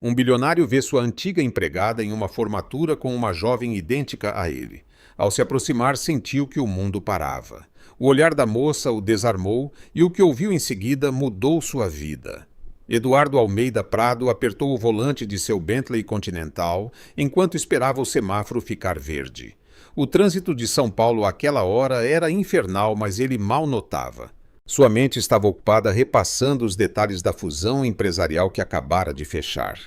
Um bilionário vê sua antiga empregada em uma formatura com uma jovem idêntica a ele. Ao se aproximar, sentiu que o mundo parava. O olhar da moça o desarmou e o que ouviu em seguida mudou sua vida. Eduardo Almeida Prado apertou o volante de seu Bentley Continental enquanto esperava o semáforo ficar verde. O trânsito de São Paulo àquela hora era infernal, mas ele mal notava. Sua mente estava ocupada repassando os detalhes da fusão empresarial que acabara de fechar.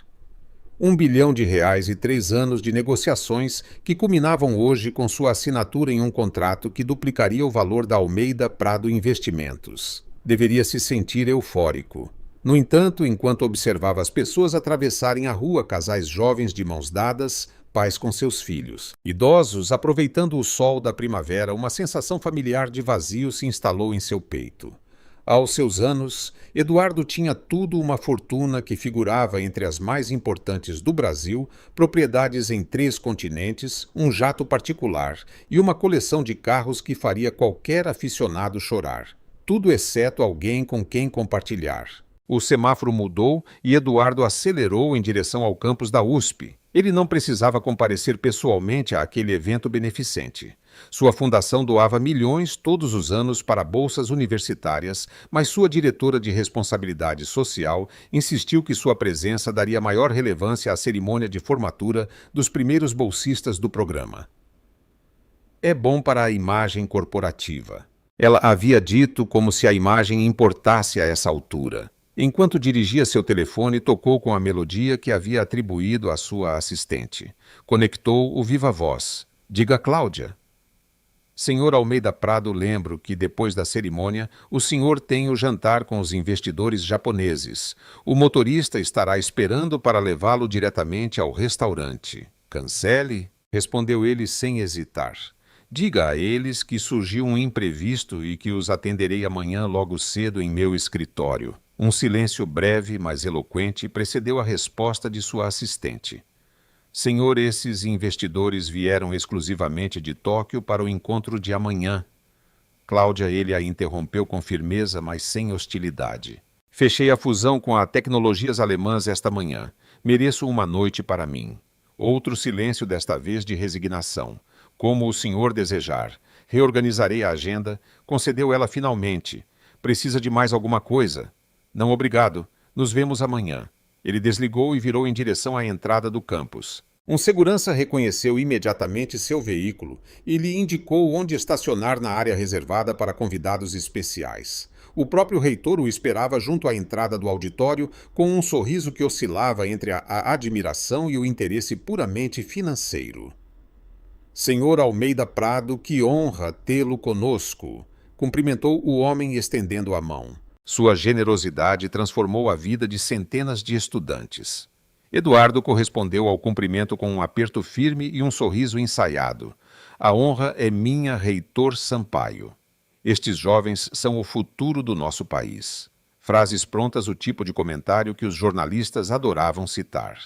R$ 1 bilhão e 3 anos de negociações que culminavam hoje com sua assinatura em um contrato que duplicaria o valor da Almeida Prado Investimentos. Deveria se sentir eufórico. No entanto, enquanto observava as pessoas atravessarem a rua, casais jovens de mãos dadas, pais com seus filhos, idosos aproveitando o sol da primavera, uma sensação familiar de vazio se instalou em seu peito. Aos seus anos, Eduardo tinha tudo uma fortuna que figurava entre as mais importantes do Brasil, propriedades em 3 continentes, um jato particular e uma coleção de carros que faria qualquer aficionado chorar. Tudo exceto alguém com quem compartilhar. O semáforo mudou e Eduardo acelerou em direção ao campus da USP. Ele não precisava comparecer pessoalmente àquele evento beneficente. Sua fundação doava milhões todos os anos para bolsas universitárias, mas sua diretora de responsabilidade social insistiu que sua presença daria maior relevância à cerimônia de formatura dos primeiros bolsistas do programa. É bom para a imagem corporativa. Ela havia dito como se a imagem importasse a essa altura. Enquanto dirigia seu telefone, tocou com a melodia que havia atribuído à sua assistente. Conectou o viva-voz. Diga, Cláudia. Senhor Almeida Prado, lembro que, depois da cerimônia, o senhor tem o jantar com os investidores japoneses. O motorista estará esperando para levá-lo diretamente ao restaurante. Cancele? Respondeu ele sem hesitar. Diga a eles que surgiu um imprevisto e que os atenderei amanhã logo cedo em meu escritório. Um silêncio breve, mas eloquente, precedeu a resposta de sua assistente. Senhor, esses investidores vieram exclusivamente de Tóquio para o encontro de amanhã. Cláudia, ele a interrompeu com firmeza, mas sem hostilidade. Fechei a fusão com a Tecnologias Alemãs esta manhã. Mereço uma noite para mim. Outro silêncio, desta vez de resignação. Como o senhor desejar. Reorganizarei a agenda. Concedeu ela finalmente. Precisa de mais alguma coisa? Não, obrigado. Nos vemos amanhã. Ele desligou e virou em direção à entrada do campus. Um segurança reconheceu imediatamente seu veículo e lhe indicou onde estacionar na área reservada para convidados especiais. O próprio reitor o esperava junto à entrada do auditório com um sorriso que oscilava entre a admiração e o interesse puramente financeiro. Senhor Almeida Prado, que honra tê-lo conosco, cumprimentou o homem estendendo a mão. Sua generosidade transformou a vida de centenas de estudantes. Eduardo correspondeu ao cumprimento com um aperto firme e um sorriso ensaiado. A honra é minha, reitor Sampaio. Estes jovens são o futuro do nosso país. Frases prontas, o tipo de comentário que os jornalistas adoravam citar.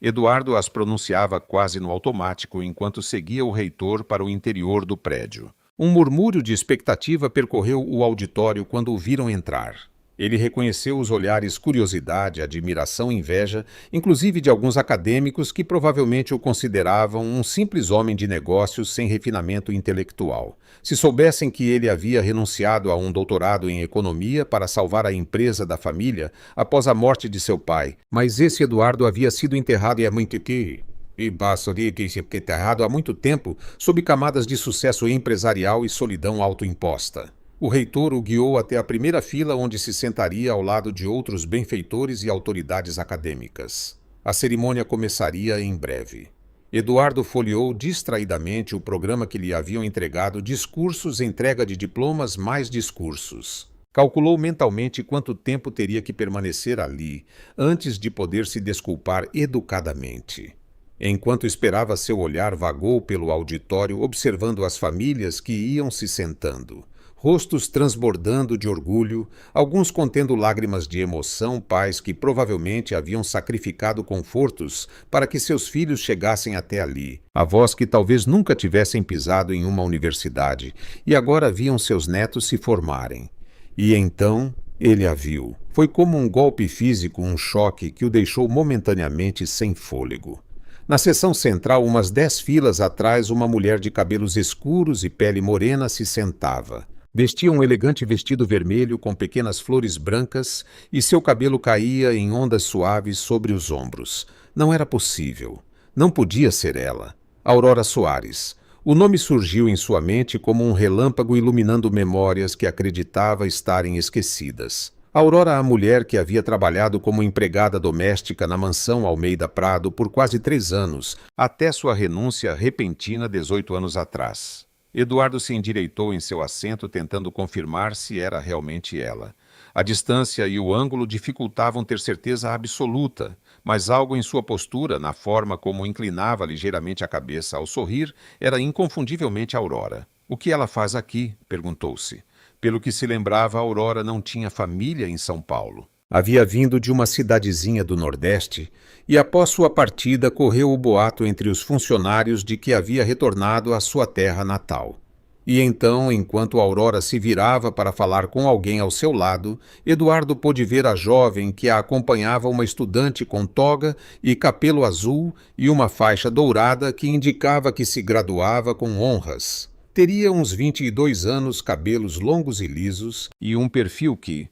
Eduardo as pronunciava quase no automático enquanto seguia o reitor para o interior do prédio. Um murmúrio de expectativa percorreu o auditório quando o viram entrar. Ele reconheceu os olhares curiosidade, admiração e inveja, inclusive de alguns acadêmicos que provavelmente o consideravam um simples homem de negócios sem refinamento intelectual. Se soubessem que ele havia renunciado a um doutorado em economia para salvar a empresa da família após a morte de seu pai, mas esse Eduardo havia sido enterrado há muito tempo. E basta que se enterrado há muito tempo, sob camadas de sucesso empresarial e solidão autoimposta. O reitor o guiou até a primeira fila, onde se sentaria ao lado de outros benfeitores e autoridades acadêmicas. A cerimônia começaria em breve. Eduardo folheou distraidamente o programa que lhe haviam entregado: discursos, entrega de diplomas, mais discursos. Calculou mentalmente quanto tempo teria que permanecer ali, antes de poder se desculpar educadamente. Enquanto esperava, seu olhar vagou pelo auditório, observando as famílias que iam se sentando. Rostos transbordando de orgulho, alguns contendo lágrimas de emoção, pais que provavelmente haviam sacrificado confortos para que seus filhos chegassem até ali. Avós que talvez nunca tivessem pisado em uma universidade e agora viam seus netos se formarem. E então ele a viu. Foi como um golpe físico, um choque que o deixou momentaneamente sem fôlego. Na seção central, umas 10 filas atrás, uma mulher de cabelos escuros e pele morena se sentava. Vestia um elegante vestido vermelho com pequenas flores brancas e seu cabelo caía em ondas suaves sobre os ombros. Não era possível. Não podia ser ela. Aurora Soares. O nome surgiu em sua mente como um relâmpago iluminando memórias que acreditava estarem esquecidas. Aurora, a mulher que havia trabalhado como empregada doméstica na mansão Almeida Prado por quase 3 anos, até sua renúncia repentina 18 anos atrás. Eduardo se endireitou em seu assento, tentando confirmar se era realmente ela. A distância e o ângulo dificultavam ter certeza absoluta, mas algo em sua postura, na forma como inclinava ligeiramente a cabeça ao sorrir, era inconfundivelmente Aurora. "O que ela faz aqui?" perguntou-se. Pelo que se lembrava, Aurora não tinha família em São Paulo. Havia vindo de uma cidadezinha do Nordeste e, após sua partida, correu o boato entre os funcionários de que havia retornado à sua terra natal. E então, enquanto Aurora se virava para falar com alguém ao seu lado, Eduardo pôde ver a jovem que a acompanhava, uma estudante com toga e capelo azul e uma faixa dourada que indicava que se graduava com honras. Teria uns 22 anos, cabelos longos e lisos e um perfil que...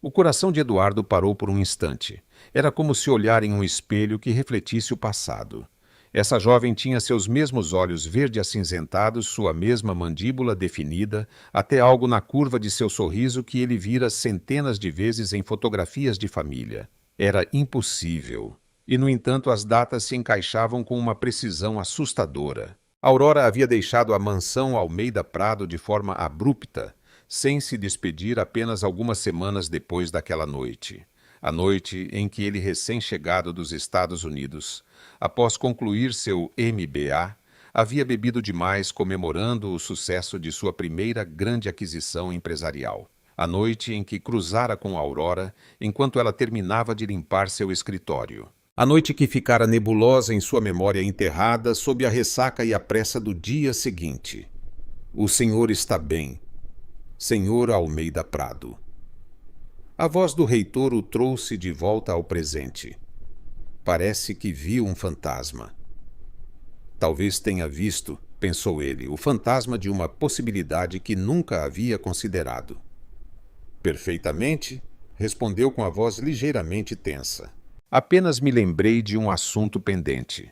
O coração de Eduardo parou por um instante. Era como se olhar em um espelho que refletisse o passado. Essa jovem tinha seus mesmos olhos verde-acinzentados, sua mesma mandíbula definida, até algo na curva de seu sorriso que ele vira centenas de vezes em fotografias de família. Era impossível. E, no entanto, as datas se encaixavam com uma precisão assustadora. Aurora havia deixado a mansão Almeida Prado de forma abrupta, sem se despedir apenas algumas semanas depois daquela noite. A noite em que ele, recém-chegado dos Estados Unidos, após concluir seu MBA, havia bebido demais comemorando o sucesso de sua primeira grande aquisição empresarial. A noite em que cruzara com Aurora enquanto ela terminava de limpar seu escritório. A noite que ficara nebulosa em sua memória, enterrada sob a ressaca e a pressa do dia seguinte. "O senhor está bem, senhor Almeida Prado." A voz do reitor o trouxe de volta ao presente. Parece que viu um fantasma. Talvez tenha visto, pensou ele, o fantasma de uma possibilidade que nunca havia considerado. "Perfeitamente", respondeu com a voz ligeiramente tensa. "Apenas me lembrei de um assunto pendente."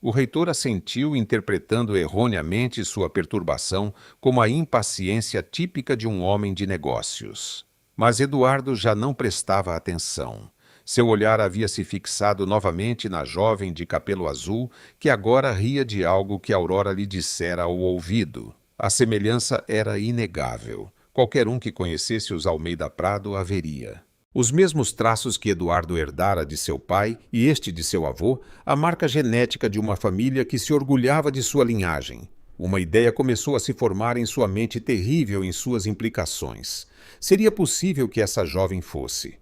O reitor assentiu, interpretando erroneamente sua perturbação como a impaciência típica de um homem de negócios. Mas Eduardo já não prestava atenção. Seu olhar havia se fixado novamente na jovem de capelo azul, que agora ria de algo que Aurora lhe dissera ao ouvido. A semelhança era inegável. Qualquer um que conhecesse os Almeida Prado a veria. Os mesmos traços que Eduardo herdara de seu pai e este de seu avô, a marca genética de uma família que se orgulhava de sua linhagem. Uma ideia começou a se formar em sua mente, terrível em suas implicações. Seria possível que essa jovem fosse.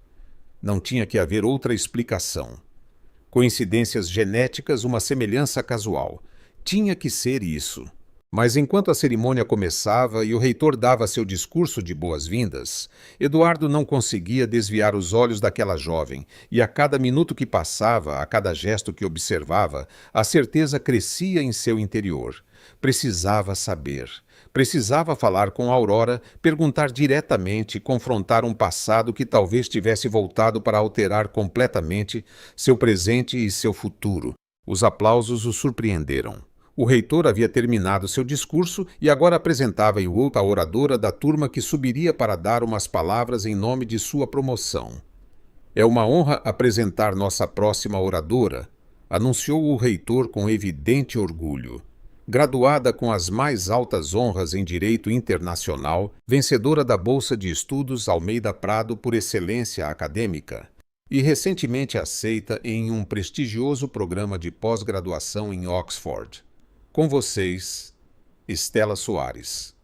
Não tinha que haver outra explicação. Coincidências genéticas, uma semelhança casual. Tinha que ser isso. Mas enquanto a cerimônia começava e o reitor dava seu discurso de boas-vindas, Eduardo não conseguia desviar os olhos daquela jovem, e a cada minuto que passava, a cada gesto que observava, a certeza crescia em seu interior. Precisava saber. Precisava falar com Aurora, perguntar diretamente, confrontar um passado que talvez tivesse voltado para alterar completamente seu presente e seu futuro. Os aplausos o surpreenderam. O reitor havia terminado seu discurso e agora apresentava em outra oradora da turma que subiria para dar umas palavras em nome de sua promoção. "É uma honra apresentar nossa próxima oradora", anunciou o reitor com evidente orgulho. Graduada com as mais altas honras em Direito Internacional, vencedora da Bolsa de Estudos Almeida Prado por excelência acadêmica e recentemente aceita em um prestigioso programa de pós-graduação em Oxford. Com vocês, Estela Soares.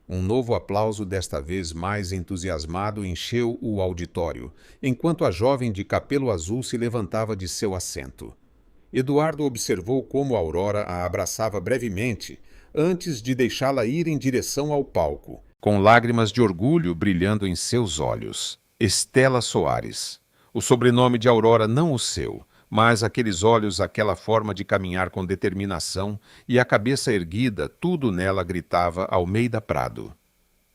Um novo aplauso, desta vez mais entusiasmado, encheu o auditório, enquanto a jovem de capelo azul se levantava de seu assento. Eduardo observou como Aurora a abraçava brevemente, antes de deixá-la ir em direção ao palco, com lágrimas de orgulho brilhando em seus olhos. Estela Soares. O sobrenome de Aurora não o seu, mas aqueles olhos, aquela forma de caminhar com determinação e a cabeça erguida, tudo nela gritava Almeida Prado.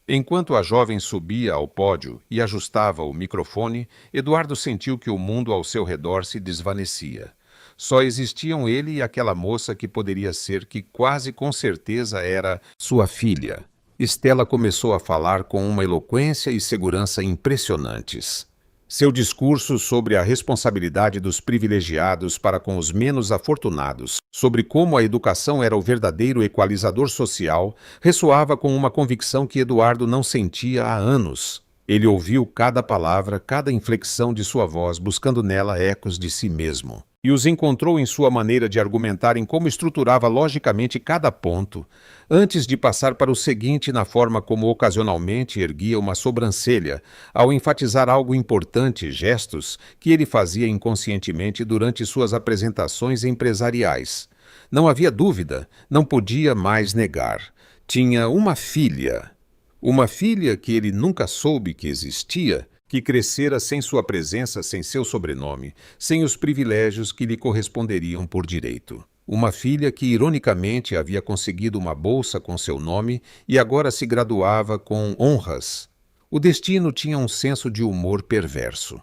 Enquanto a jovem subia ao pódio e ajustava o microfone, Eduardo sentiu que o mundo ao seu redor se desvanecia. Só existiam ele e aquela moça que poderia ser, que quase com certeza era sua filha. Estela começou a falar com uma eloquência e segurança impressionantes. Seu discurso sobre a responsabilidade dos privilegiados para com os menos afortunados, sobre como a educação era o verdadeiro equalizador social, ressoava com uma convicção que Eduardo não sentia há anos. Ele ouviu cada palavra, cada inflexão de sua voz, buscando nela ecos de si mesmo. E os encontrou em sua maneira de argumentar, em como estruturava logicamente cada ponto, antes de passar para o seguinte na forma como ocasionalmente erguia uma sobrancelha, ao enfatizar algo importante, gestos que ele fazia inconscientemente durante suas apresentações empresariais. Não havia dúvida, não podia mais negar. Tinha uma filha. Uma filha que ele nunca soube que existia, que crescera sem sua presença, sem seu sobrenome, sem os privilégios que lhe corresponderiam por direito. Uma filha que, ironicamente, havia conseguido uma bolsa com seu nome e agora se graduava com honras. O destino tinha um senso de humor perverso.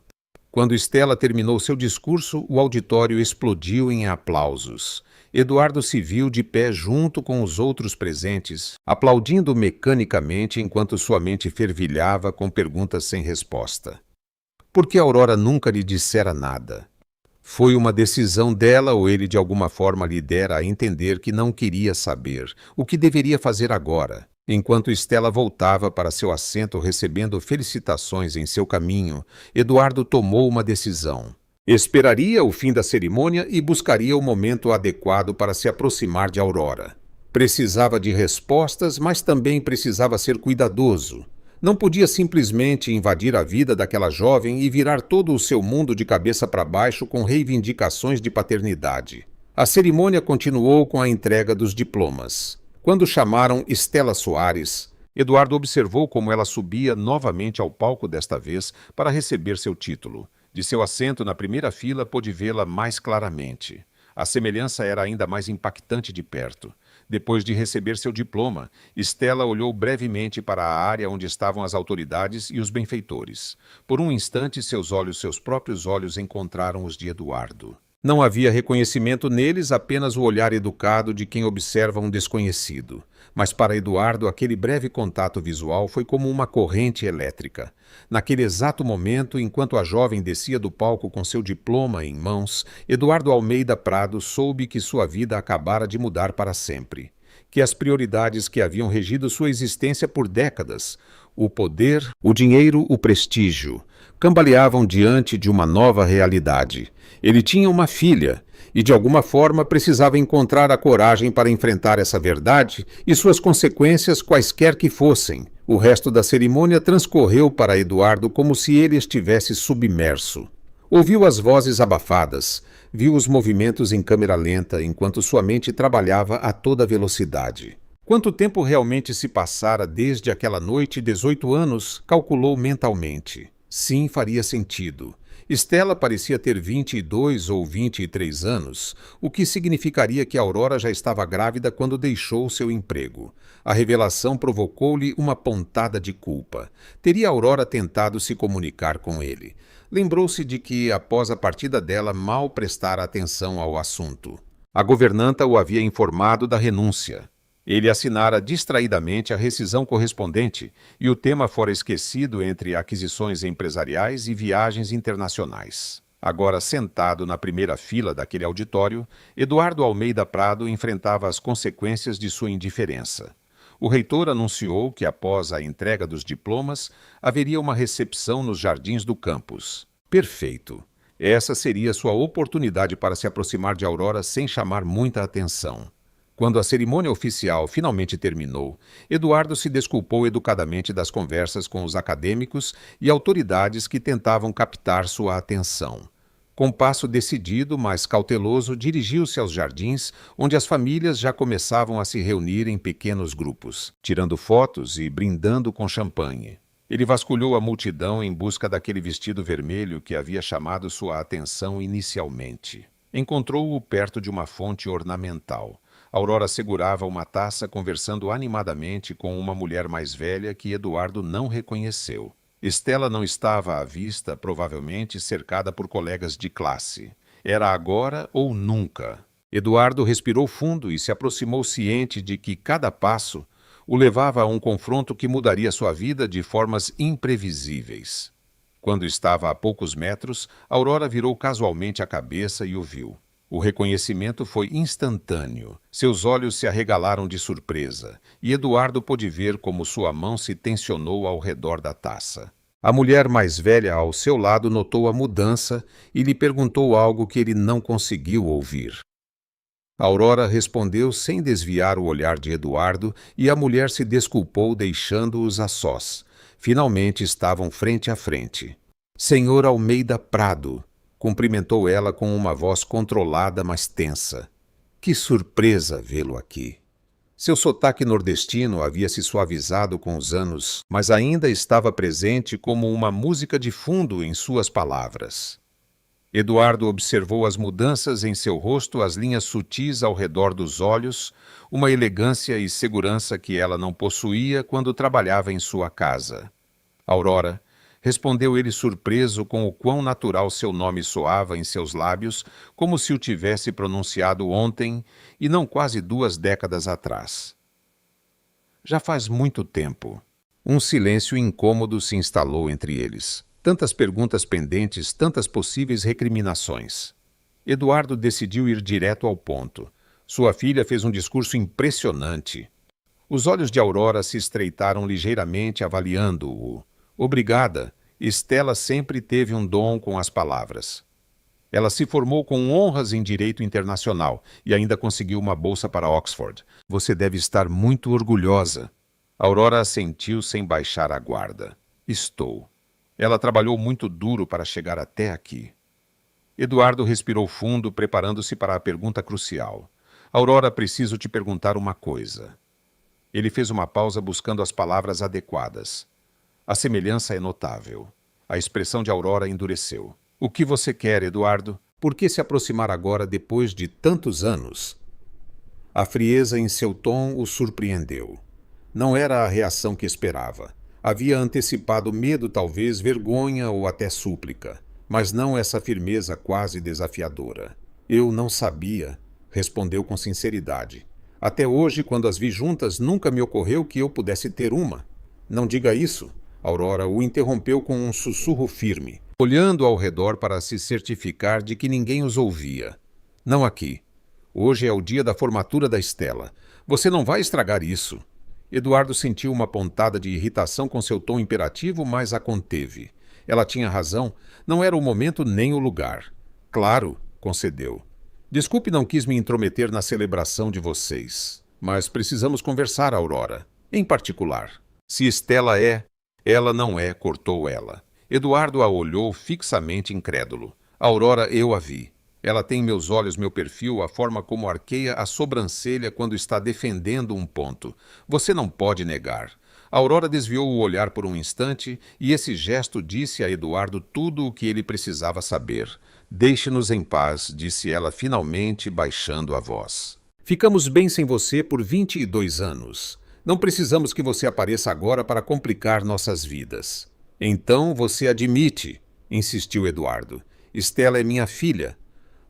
Quando Estela terminou seu discurso, o auditório explodiu em aplausos. Eduardo se viu de pé junto com os outros presentes, aplaudindo mecanicamente enquanto sua mente fervilhava com perguntas sem resposta. Por que Aurora nunca lhe dissera nada? Foi uma decisão dela ou ele de alguma forma lhe dera a entender que não queria saber o que deveria fazer agora? Enquanto Estela voltava para seu assento recebendo felicitações em seu caminho, Eduardo tomou uma decisão. Esperaria o fim da cerimônia e buscaria o momento adequado para se aproximar de Aurora. Precisava de respostas, mas também precisava ser cuidadoso. Não podia simplesmente invadir a vida daquela jovem e virar todo o seu mundo de cabeça para baixo com reivindicações de paternidade. A cerimônia continuou com a entrega dos diplomas. Quando chamaram Estela Soares, Eduardo observou como ela subia novamente ao palco desta vez para receber seu título. De seu assento na primeira fila pôde vê-la mais claramente. A semelhança era ainda mais impactante de perto. Depois de receber seu diploma, Estela olhou brevemente para a área onde estavam as autoridades e os benfeitores. Por um instante, seus próprios olhos encontraram os de Eduardo. Não havia reconhecimento neles, apenas o olhar educado de quem observa um desconhecido. Mas para Eduardo, aquele breve contato visual foi como uma corrente elétrica. Naquele exato momento, enquanto a jovem descia do palco com seu diploma em mãos, Eduardo Almeida Prado soube que sua vida acabara de mudar para sempre. Que as prioridades que haviam regido sua existência por décadas, o poder, o dinheiro, o prestígio, cambaleavam diante de uma nova realidade. Ele tinha uma filha e, de alguma forma, precisava encontrar a coragem para enfrentar essa verdade e suas consequências, quaisquer que fossem. O resto da cerimônia transcorreu para Eduardo como se ele estivesse submerso. Ouviu as vozes abafadas, viu os movimentos em câmera lenta enquanto sua mente trabalhava a toda velocidade. Quanto tempo realmente se passara desde aquela noite? 18 anos, calculou mentalmente. Sim, faria sentido. Estela parecia ter 22 ou 23 anos, o que significaria que Aurora já estava grávida quando deixou seu emprego. A revelação provocou-lhe uma pontada de culpa. Teria Aurora tentado se comunicar com ele. Lembrou-se de que, após a partida dela, mal prestara atenção ao assunto. A governanta o havia informado da renúncia. Ele assinara distraidamente a rescisão correspondente e o tema fora esquecido entre aquisições empresariais e viagens internacionais. Agora sentado na primeira fila daquele auditório, Eduardo Almeida Prado enfrentava as consequências de sua indiferença. O reitor anunciou que, após a entrega dos diplomas, haveria uma recepção nos jardins do campus. Perfeito! Essa seria sua oportunidade para se aproximar de Aurora sem chamar muita atenção. Quando a cerimônia oficial finalmente terminou, Eduardo se desculpou educadamente das conversas com os acadêmicos e autoridades que tentavam captar sua atenção. Com passo decidido, mas cauteloso, dirigiu-se aos jardins, onde as famílias já começavam a se reunir em pequenos grupos, tirando fotos e brindando com champanhe. Ele vasculhou a multidão em busca daquele vestido vermelho que havia chamado sua atenção inicialmente. Encontrou-o perto de uma fonte ornamental. Aurora segurava uma taça conversando animadamente com uma mulher mais velha que Eduardo não reconheceu. Estela não estava à vista, provavelmente cercada por colegas de classe. Era agora ou nunca. Eduardo respirou fundo e se aproximou ciente de que cada passo o levava a um confronto que mudaria sua vida de formas imprevisíveis. Quando estava a poucos metros, Aurora virou casualmente a cabeça e o viu. O reconhecimento foi instantâneo. Seus olhos se arregalaram de surpresa, e Eduardo pôde ver como sua mão se tensionou ao redor da taça. A mulher mais velha ao seu lado notou a mudança e lhe perguntou algo que ele não conseguiu ouvir. Aurora respondeu sem desviar o olhar de Eduardo e a mulher se desculpou deixando-os a sós. Finalmente estavam frente a frente. Senhor Almeida Prado, cumprimentou ela com uma voz controlada, mas tensa. Que surpresa vê-lo aqui. Seu sotaque nordestino havia se suavizado com os anos, mas ainda estava presente como uma música de fundo em suas palavras. Eduardo observou as mudanças em seu rosto, as linhas sutis ao redor dos olhos, uma elegância e segurança que ela não possuía quando trabalhava em sua casa. Aurora, respondeu ele surpreso com o quão natural seu nome soava em seus lábios, como se o tivesse pronunciado ontem e não quase 2 décadas atrás. Já faz muito tempo. Um silêncio incômodo se instalou entre eles. Tantas perguntas pendentes, tantas possíveis recriminações. Eduardo decidiu ir direto ao ponto. Sua filha fez um discurso impressionante. Os olhos de Aurora se estreitaram ligeiramente, avaliando-o. Obrigada. Estela sempre teve um dom com as palavras. Ela se formou com honras em direito internacional e ainda conseguiu uma bolsa para Oxford. Você deve estar muito orgulhosa. Aurora assentiu sem baixar a guarda. Estou. Ela trabalhou muito duro para chegar até aqui. Eduardo respirou fundo, preparando-se para a pergunta crucial. Aurora, preciso te perguntar uma coisa. Ele fez uma pausa buscando as palavras adequadas. A semelhança é notável. A expressão de Aurora endureceu. O que você quer, Eduardo? Por que se aproximar agora depois de tantos anos? A frieza em seu tom o surpreendeu. Não era a reação que esperava. Havia antecipado medo, talvez, vergonha ou até súplica, mas não essa firmeza quase desafiadora. Eu não sabia, respondeu com sinceridade. Até hoje, quando as vi juntas, nunca me ocorreu que eu pudesse ter uma. Não diga isso. Aurora o interrompeu com um sussurro firme, olhando ao redor para se certificar de que ninguém os ouvia. Não aqui. Hoje é o dia da formatura da Estela. Você não vai estragar isso. Eduardo sentiu uma pontada de irritação com seu tom imperativo, mas a conteve. Ela tinha razão, não era o momento nem o lugar. Claro, concedeu. Desculpe, não quis me intrometer na celebração de vocês. Mas precisamos conversar, Aurora. Em particular. Se Estela é, ela não é, cortou ela. Eduardo a olhou fixamente incrédulo. Aurora, eu a vi. Ela tem em meus olhos meu perfil, a forma como arqueia a sobrancelha quando está defendendo um ponto. Você não pode negar. Aurora desviou o olhar por um instante e esse gesto disse a Eduardo tudo o que ele precisava saber. Deixe-nos em paz, disse ela finalmente, baixando a voz. Ficamos bem sem você por 22 anos. Não precisamos que você apareça agora para complicar nossas vidas. Então você admite, insistiu Eduardo. Estela é minha filha.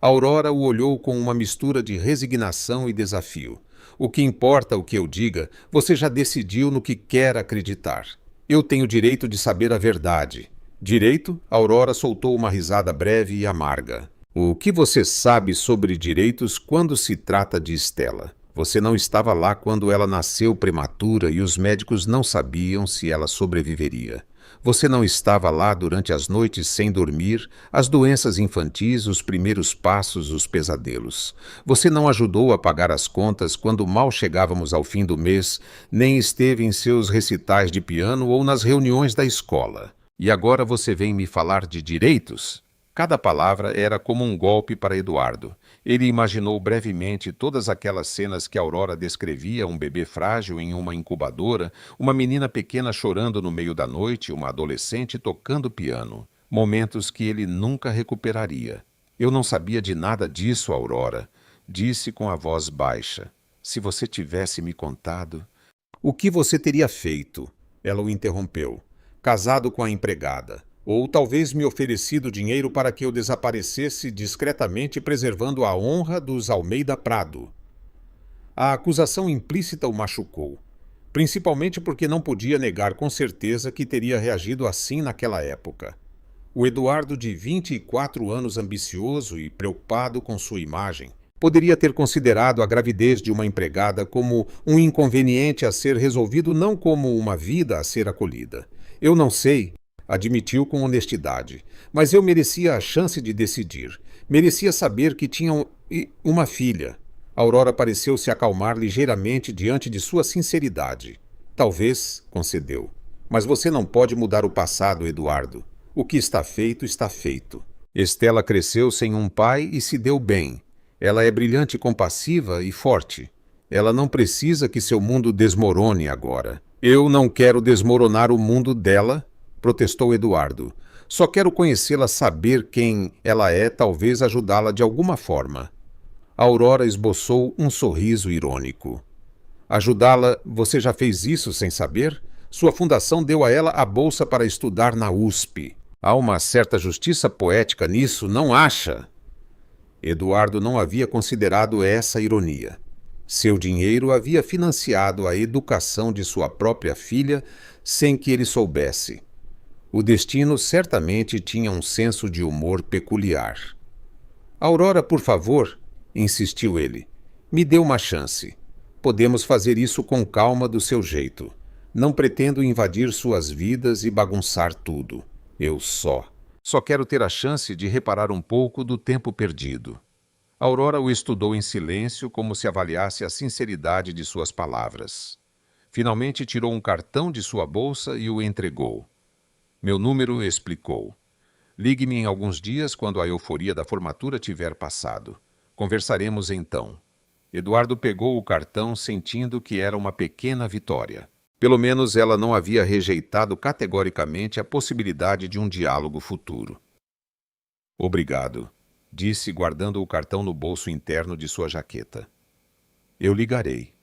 Aurora o olhou com uma mistura de resignação e desafio. O que importa o que eu diga, você já decidiu no que quer acreditar. Eu tenho direito de saber a verdade. Direito? Aurora soltou uma risada breve e amarga. O que você sabe sobre direitos quando se trata de Estela? Você não estava lá quando ela nasceu prematura e os médicos não sabiam se ela sobreviveria. Você não estava lá durante as noites sem dormir, as doenças infantis, os primeiros passos, os pesadelos. Você não ajudou a pagar as contas quando mal chegávamos ao fim do mês, nem esteve em seus recitais de piano ou nas reuniões da escola. E agora você vem me falar de direitos? Cada palavra era como um golpe para Eduardo. Ele imaginou brevemente todas aquelas cenas que Aurora descrevia: um bebê frágil em uma incubadora, uma menina pequena chorando no meio da noite, uma adolescente tocando piano. Momentos que ele nunca recuperaria. Eu não sabia de nada disso, Aurora, disse com a voz baixa. Se você tivesse me contado... O que você teria feito? Ela o interrompeu. Casado com a empregada. Ou talvez me oferecido dinheiro para que eu desaparecesse discretamente, preservando a honra dos Almeida Prado. A acusação implícita o machucou, principalmente porque não podia negar com certeza que teria reagido assim naquela época. O Eduardo, de 24 anos, ambicioso e preocupado com sua imagem, poderia ter considerado a gravidez de uma empregada como um inconveniente a ser resolvido, não como uma vida a ser acolhida. Eu não sei, admitiu com honestidade, mas eu merecia a chance de decidir. Merecia saber que tinha uma filha. Aurora pareceu se acalmar ligeiramente diante de sua sinceridade. Talvez, concedeu. Mas você não pode mudar o passado, Eduardo. O que está feito, está feito. Estela cresceu sem um pai e se deu bem. Ela é brilhante, compassiva e forte. Ela não precisa que seu mundo desmorone agora. Eu não quero desmoronar o mundo dela, protestou Eduardo. Só quero conhecê-la, saber quem ela é, talvez ajudá-la de alguma forma. Aurora esboçou um sorriso irônico. Ajudá-la? Você já fez isso sem saber? Sua fundação deu a ela a bolsa para estudar na USP. Há uma certa justiça poética nisso, não acha? Eduardo não havia considerado essa ironia. Seu dinheiro havia financiado a educação de sua própria filha sem que ele soubesse. O destino certamente tinha um senso de humor peculiar. Aurora, por favor, insistiu ele, me dê uma chance. Podemos fazer isso com calma, do seu jeito. Não pretendo invadir suas vidas e bagunçar tudo. Eu só quero ter a chance de reparar um pouco do tempo perdido. Aurora o estudou em silêncio, como se avaliasse a sinceridade de suas palavras. Finalmente tirou um cartão de sua bolsa e o entregou. Meu número, explicou. Ligue-me em alguns dias quando a euforia da formatura tiver passado. Conversaremos então. Eduardo pegou o cartão, sentindo que era uma pequena vitória. Pelo menos ela não havia rejeitado categoricamente a possibilidade de um diálogo futuro. Obrigado, disse, guardando o cartão no bolso interno de sua jaqueta. Eu ligarei.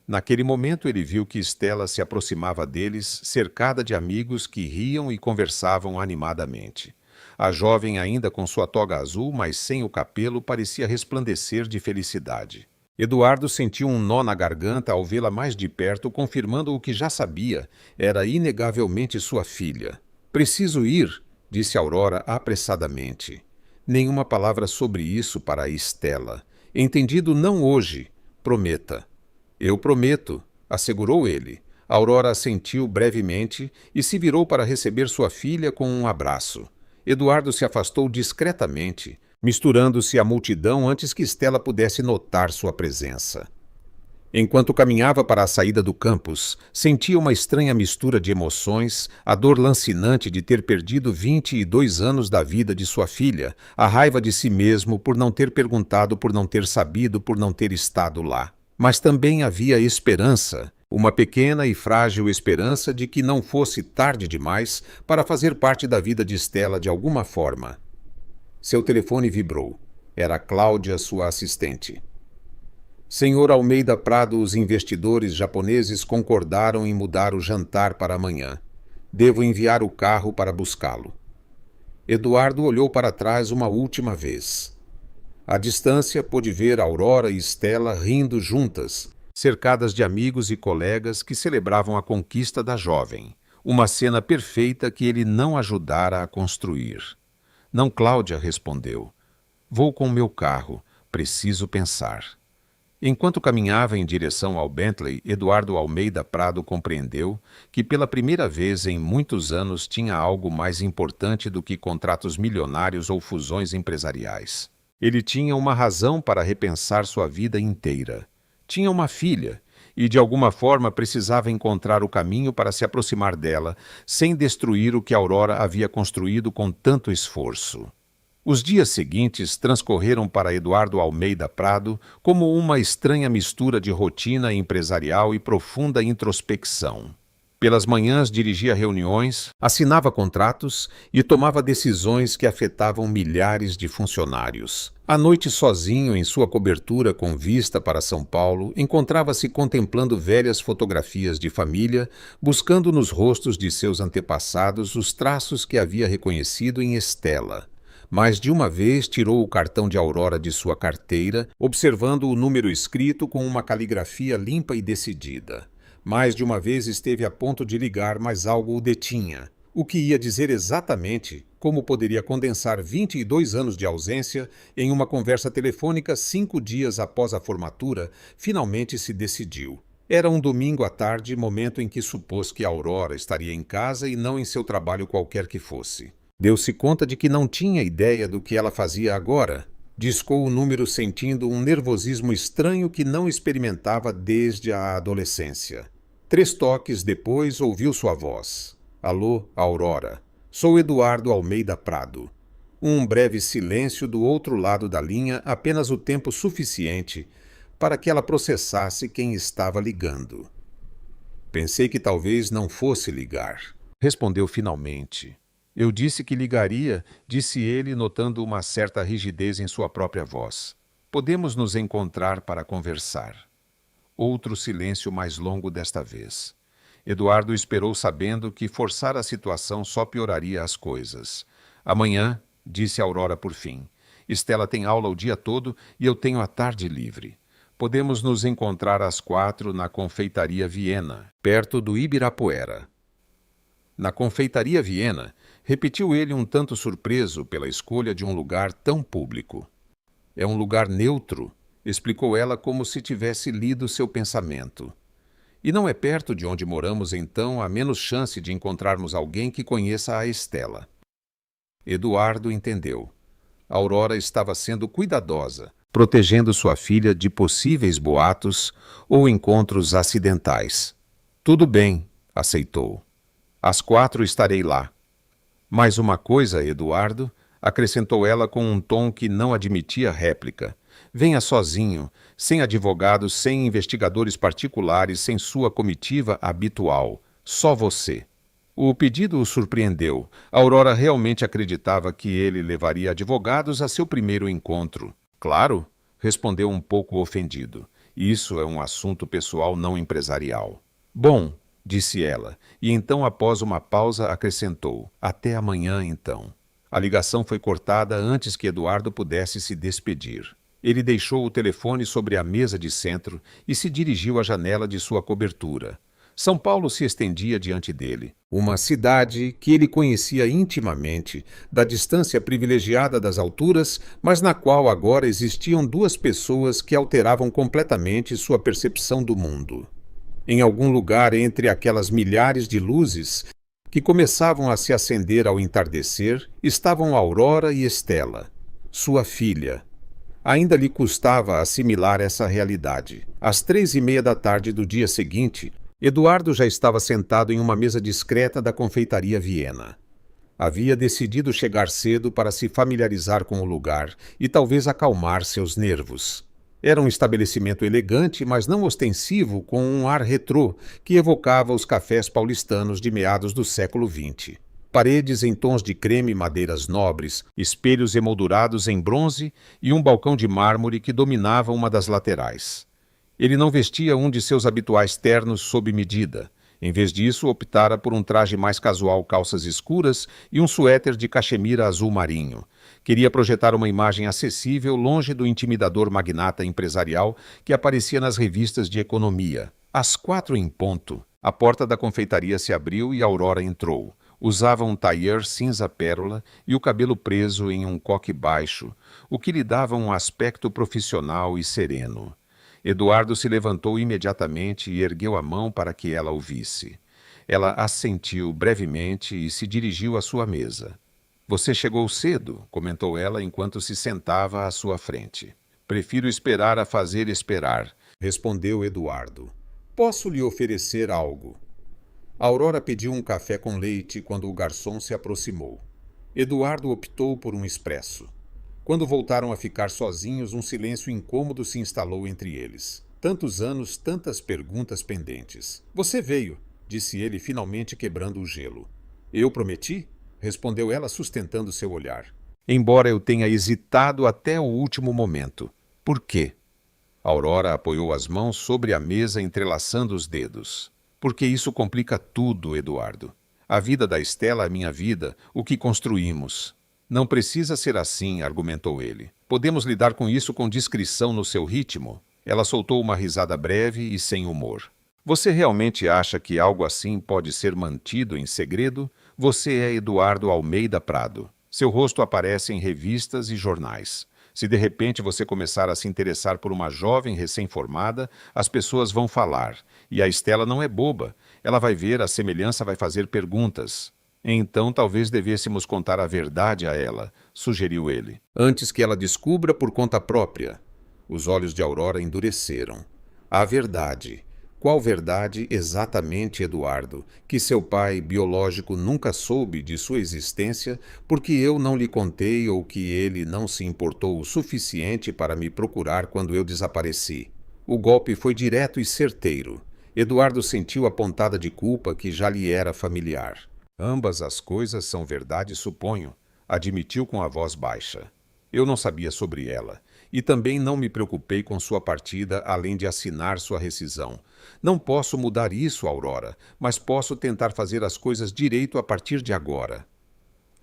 Naquele momento ele viu que Estela se aproximava deles, cercada de amigos que riam e conversavam animadamente. A jovem, ainda com sua toga azul, mas sem o capelo, parecia resplandecer de felicidade. Eduardo sentiu um nó na garganta ao vê-la mais de perto, confirmando o que já sabia. Era inegavelmente sua filha. Preciso ir, disse Aurora apressadamente. Nenhuma palavra sobre isso para Estela. Entendido? Não hoje. Prometa. Eu prometo, assegurou ele. Aurora assentiu brevemente e se virou para receber sua filha com um abraço. Eduardo se afastou discretamente, misturando-se à multidão antes que Estela pudesse notar sua presença. Enquanto caminhava para a saída do campus, sentia uma estranha mistura de emoções, a dor lancinante de ter perdido 22 anos da vida de sua filha, a raiva de si mesmo por não ter perguntado, por não ter sabido, por não ter estado lá. Mas também havia esperança, uma pequena e frágil esperança de que não fosse tarde demais para fazer parte da vida de Estela de alguma forma. Seu telefone vibrou. Era Cláudia, sua assistente. Senhor Almeida Prado, os investidores japoneses concordaram em mudar o jantar para amanhã. Devo enviar o carro para buscá-lo. Eduardo olhou para trás uma última vez. À distância, pôde ver Aurora e Estela rindo juntas, cercadas de amigos e colegas que celebravam a conquista da jovem. Uma cena perfeita que ele não ajudara a construir. Não, Cláudia, respondeu. Vou com o meu carro. Preciso pensar. Enquanto caminhava em direção ao Bentley, Eduardo Almeida Prado compreendeu que pela primeira vez em muitos anos tinha algo mais importante do que contratos milionários ou fusões empresariais. Ele tinha uma razão para repensar sua vida inteira. Tinha uma filha, e de alguma forma precisava encontrar o caminho para se aproximar dela, sem destruir o que Aurora havia construído com tanto esforço. Os dias seguintes transcorreram para Eduardo Almeida Prado como uma estranha mistura de rotina empresarial e profunda introspecção. Pelas manhãs dirigia reuniões, assinava contratos e tomava decisões que afetavam milhares de funcionários. À noite, sozinho em sua cobertura com vista para São Paulo, encontrava-se contemplando velhas fotografias de família, buscando nos rostos de seus antepassados os traços que havia reconhecido em Estela. Mais de uma vez tirou o cartão de Aurora de sua carteira, observando o número escrito com uma caligrafia limpa e decidida. Mais de uma vez esteve a ponto de ligar, mas algo o detinha. O que ia dizer exatamente como poderia condensar 22 anos de ausência em uma conversa telefônica 5 dias após a formatura, finalmente se decidiu. Era um domingo à tarde, momento em que supôs que Aurora estaria em casa e não em seu trabalho qualquer que fosse. Deu-se conta de que não tinha ideia do que ela fazia agora. Discou o número sentindo um nervosismo estranho que não experimentava desde a adolescência. 3 toques depois ouviu sua voz. Alô, Aurora. Sou Eduardo Almeida Prado. Um breve silêncio do outro lado da linha, apenas o tempo suficiente para que ela processasse quem estava ligando. Pensei que talvez não fosse ligar. Respondeu finalmente. Eu disse que ligaria, disse ele, notando uma certa rigidez em sua própria voz. Podemos nos encontrar para conversar. Outro silêncio mais longo desta vez. Eduardo esperou sabendo que forçar a situação só pioraria as coisas. Amanhã, disse Aurora por fim. Estela tem aula o dia todo e eu tenho a tarde livre. Podemos nos encontrar às 4 na Confeitaria Viena, perto do Ibirapuera. Na Confeitaria Viena, repetiu ele um tanto surpreso pela escolha de um lugar tão público. É um lugar neutro, explicou ela como se tivesse lido seu pensamento. E não é perto de onde moramos, então há menos chance de encontrarmos alguém que conheça a Estela. Eduardo entendeu. Aurora estava sendo cuidadosa, protegendo sua filha de possíveis boatos ou encontros acidentais. Tudo bem, aceitou. Às 4 estarei lá. Mais uma coisa, Eduardo, acrescentou ela com um tom que não admitia réplica. Venha sozinho, sem advogados, sem investigadores particulares, sem sua comitiva habitual. Só você. O pedido o surpreendeu. Aurora realmente acreditava que ele levaria advogados a seu primeiro encontro. Claro, respondeu um pouco ofendido. Isso é um assunto pessoal, não empresarial. Bom, disse ela, e então, após uma pausa, acrescentou. Até amanhã, então. A ligação foi cortada antes que Eduardo pudesse se despedir. Ele deixou o telefone sobre a mesa de centro e se dirigiu à janela de sua cobertura. São Paulo se estendia diante dele. Uma cidade que ele conhecia intimamente, da distância privilegiada das alturas, mas na qual agora existiam 2 pessoas que alteravam completamente sua percepção do mundo. Em algum lugar entre aquelas milhares de luzes que começavam a se acender ao entardecer, estavam Aurora e Estela, sua filha. Ainda lhe custava assimilar essa realidade. Às 3:30 da tarde do dia seguinte, Eduardo já estava sentado em uma mesa discreta da Confeitaria Viena. Havia decidido chegar cedo para se familiarizar com o lugar e talvez acalmar seus nervos. Era um estabelecimento elegante, mas não ostensivo, com um ar retrô que evocava os cafés paulistanos de meados do século XX. Paredes em tons de creme e madeiras nobres, espelhos emoldurados em bronze e um balcão de mármore que dominava uma das laterais. Ele não vestia um de seus habituais ternos sob medida. Em vez disso, optara por um traje mais casual, calças escuras e um suéter de cachemira azul marinho. Queria projetar uma imagem acessível, longe do intimidador magnata empresarial que aparecia nas revistas de economia. Às 4 em ponto, a porta da confeitaria se abriu e Aurora entrou. Usava um tailleur cinza pérola e o cabelo preso em um coque baixo, o que lhe dava um aspecto profissional e sereno. Eduardo se levantou imediatamente e ergueu a mão para que ela o visse. Ela assentiu brevemente e se dirigiu à sua mesa. Você chegou cedo, comentou ela enquanto se sentava à sua frente. Prefiro esperar a fazer esperar, respondeu Eduardo. Posso lhe oferecer algo? Aurora pediu um café com leite quando o garçom se aproximou. Eduardo optou por um expresso. Quando voltaram a ficar sozinhos, um silêncio incômodo se instalou entre eles. Tantos anos, tantas perguntas pendentes. Você veio, disse ele, finalmente quebrando o gelo. Eu prometi? Respondeu ela, sustentando seu olhar. Embora eu tenha hesitado até o último momento. Por quê? Aurora apoiou as mãos sobre a mesa, entrelaçando os dedos. Porque isso complica tudo, Eduardo. A vida da Estela é minha vida, o que construímos. Não precisa ser assim, argumentou ele. Podemos lidar com isso com discrição no seu ritmo. Ela soltou uma risada breve e sem humor. Você realmente acha que algo assim pode ser mantido em segredo? Você é Eduardo Almeida Prado. Seu rosto aparece em revistas e jornais. Se de repente você começar a se interessar por uma jovem recém-formada, as pessoas vão falar. E a Estela não é boba. Ela vai ver, a semelhança vai fazer perguntas. Então talvez devêssemos contar a verdade a ela, sugeriu ele. Antes que ela descubra por conta própria. Os olhos de Aurora endureceram. A verdade. Qual verdade exatamente, Eduardo? Que seu pai biológico nunca soube de sua existência porque eu não lhe contei ou que ele não se importou o suficiente para me procurar quando eu desapareci. O golpe foi direto e certeiro. Eduardo sentiu a pontada de culpa que já lhe era familiar. Ambas as coisas são verdade, suponho, admitiu com a voz baixa. Eu não sabia sobre ela. E também não me preocupei com sua partida, além de assinar sua rescisão. Não posso mudar isso, Aurora, mas posso tentar fazer as coisas direito a partir de agora.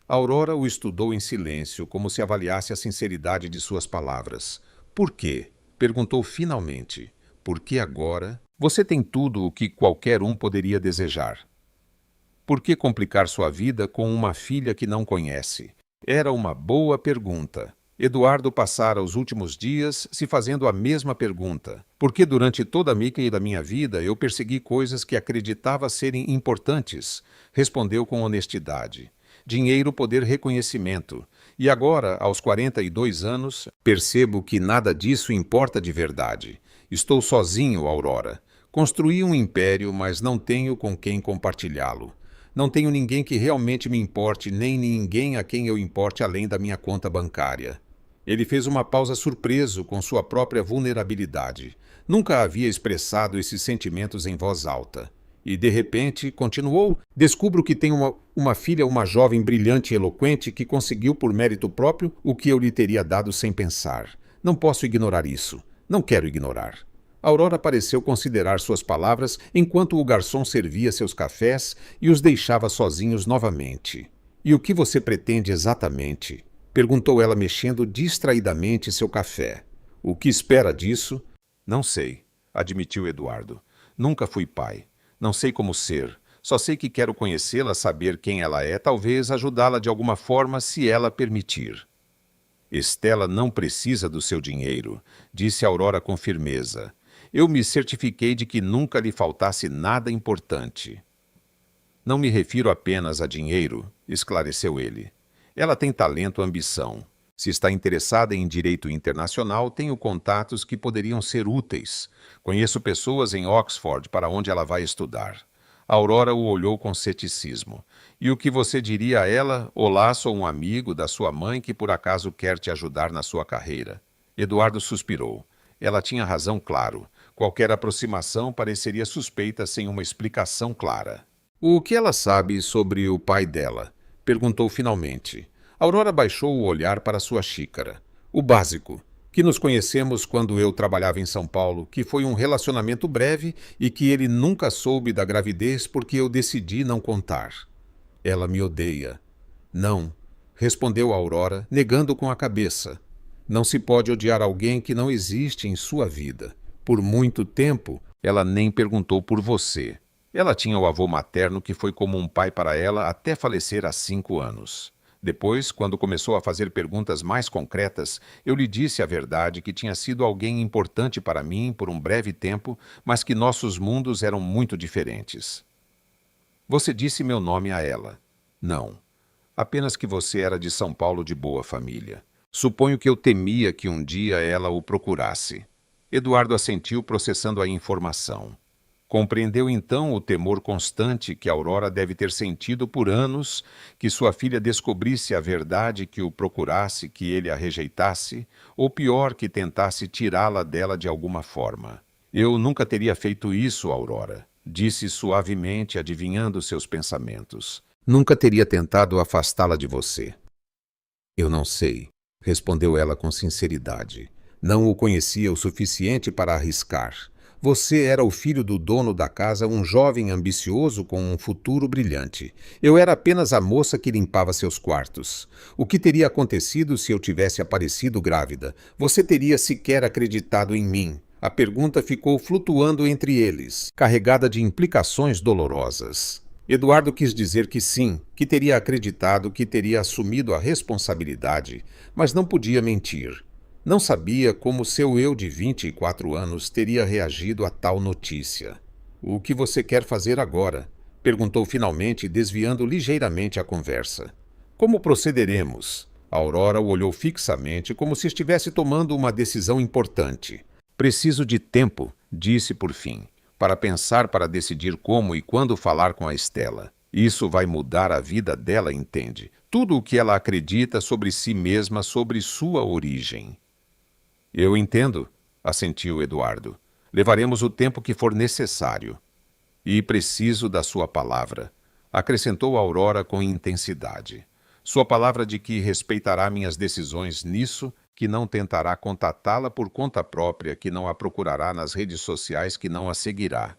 Aurora o estudou em silêncio, como se avaliasse a sinceridade de suas palavras. Por quê? Perguntou finalmente. Por que agora? Você tem tudo o que qualquer um poderia desejar. Por que complicar sua vida com uma filha que não conhece? Era uma boa pergunta. Eduardo passara os últimos dias se fazendo a mesma pergunta. Porque durante toda a mica da minha vida eu persegui coisas que acreditava serem importantes, respondeu com honestidade. Dinheiro, poder, reconhecimento. E agora, aos 42 anos, percebo que nada disso importa de verdade. Estou sozinho, Aurora. Construí um império, mas não tenho com quem compartilhá-lo. Não tenho ninguém que realmente me importe, nem ninguém a quem eu importe além da minha conta bancária. Ele fez uma pausa surpreso com sua própria vulnerabilidade. Nunca havia expressado esses sentimentos em voz alta. E, de repente, continuou, descubro que tenho uma filha, uma jovem brilhante e eloquente que conseguiu por mérito próprio o que eu lhe teria dado sem pensar. Não posso ignorar isso. Não quero ignorar. Aurora pareceu considerar suas palavras enquanto o garçom servia seus cafés e os deixava sozinhos novamente. E o que você pretende exatamente? Perguntou ela, mexendo distraidamente seu café. O que espera disso? Não sei, admitiu Eduardo. Nunca fui pai. Não sei como ser. Só sei que quero conhecê-la, saber quem ela é, talvez ajudá-la de alguma forma, se ela permitir. Estela não precisa do seu dinheiro, disse Aurora com firmeza. Eu me certifiquei de que nunca lhe faltasse nada importante. Não me refiro apenas a dinheiro, esclareceu ele. Ela tem talento e ambição. Se está interessada em direito internacional, tenho contatos que poderiam ser úteis. Conheço pessoas em Oxford para onde ela vai estudar. Aurora o olhou com ceticismo. E o que você diria a ela? Olá, sou um amigo da sua mãe que por acaso quer te ajudar na sua carreira. Eduardo suspirou. Ela tinha razão, claro. Qualquer aproximação pareceria suspeita sem uma explicação clara. O que ela sabe sobre o pai dela? Perguntou finalmente. Aurora baixou o olhar para sua xícara. O básico, que nos conhecemos quando eu trabalhava em São Paulo, que foi um relacionamento breve e que ele nunca soube da gravidez porque eu decidi não contar. Ela me odeia. Não, respondeu Aurora, negando com a cabeça. Não se pode odiar alguém que não existe em sua vida. Por muito tempo, ela nem perguntou por você. Ela tinha o avô materno que foi como um pai para ela até falecer há 5 anos. Depois, quando começou a fazer perguntas mais concretas, eu lhe disse a verdade que tinha sido alguém importante para mim por um breve tempo, mas que nossos mundos eram muito diferentes. Você disse meu nome a ela. Não. Apenas que você era de São Paulo de boa família. Suponho que eu temia que um dia ela o procurasse. Eduardo assentiu, processando a informação. Compreendeu então o temor constante que Aurora deve ter sentido por anos que sua filha descobrisse a verdade, que o procurasse, que ele a rejeitasse, ou pior, que tentasse tirá-la dela de alguma forma. Eu nunca teria feito isso, Aurora, disse suavemente, adivinhando seus pensamentos. Nunca teria tentado afastá-la de você. Eu não sei, respondeu ela com sinceridade. Não o conhecia o suficiente para arriscar. Você era o filho do dono da casa, um jovem ambicioso com um futuro brilhante. Eu era apenas a moça que limpava seus quartos. O que teria acontecido se eu tivesse aparecido grávida? Você teria sequer acreditado em mim. A pergunta ficou flutuando entre eles, carregada de implicações dolorosas. Eduardo quis dizer que sim, que teria acreditado, que teria assumido a responsabilidade, mas não podia mentir. Não sabia como seu eu de 24 anos teria reagido a tal notícia. O que você quer fazer agora? Perguntou finalmente, desviando ligeiramente a conversa. Como procederemos? Aurora o olhou fixamente, como se estivesse tomando uma decisão importante. Preciso de tempo, disse por fim, para pensar, para decidir como e quando falar com a Estela. Isso vai mudar a vida dela, entende? Tudo o que ela acredita sobre si mesma, sobre sua origem. Eu entendo, assentiu Eduardo. Levaremos o tempo que for necessário. E preciso da sua palavra, acrescentou Aurora com intensidade. Sua palavra de que respeitará minhas decisões nisso, que não tentará contatá-la por conta própria, que não a procurará nas redes sociais, que não a seguirá.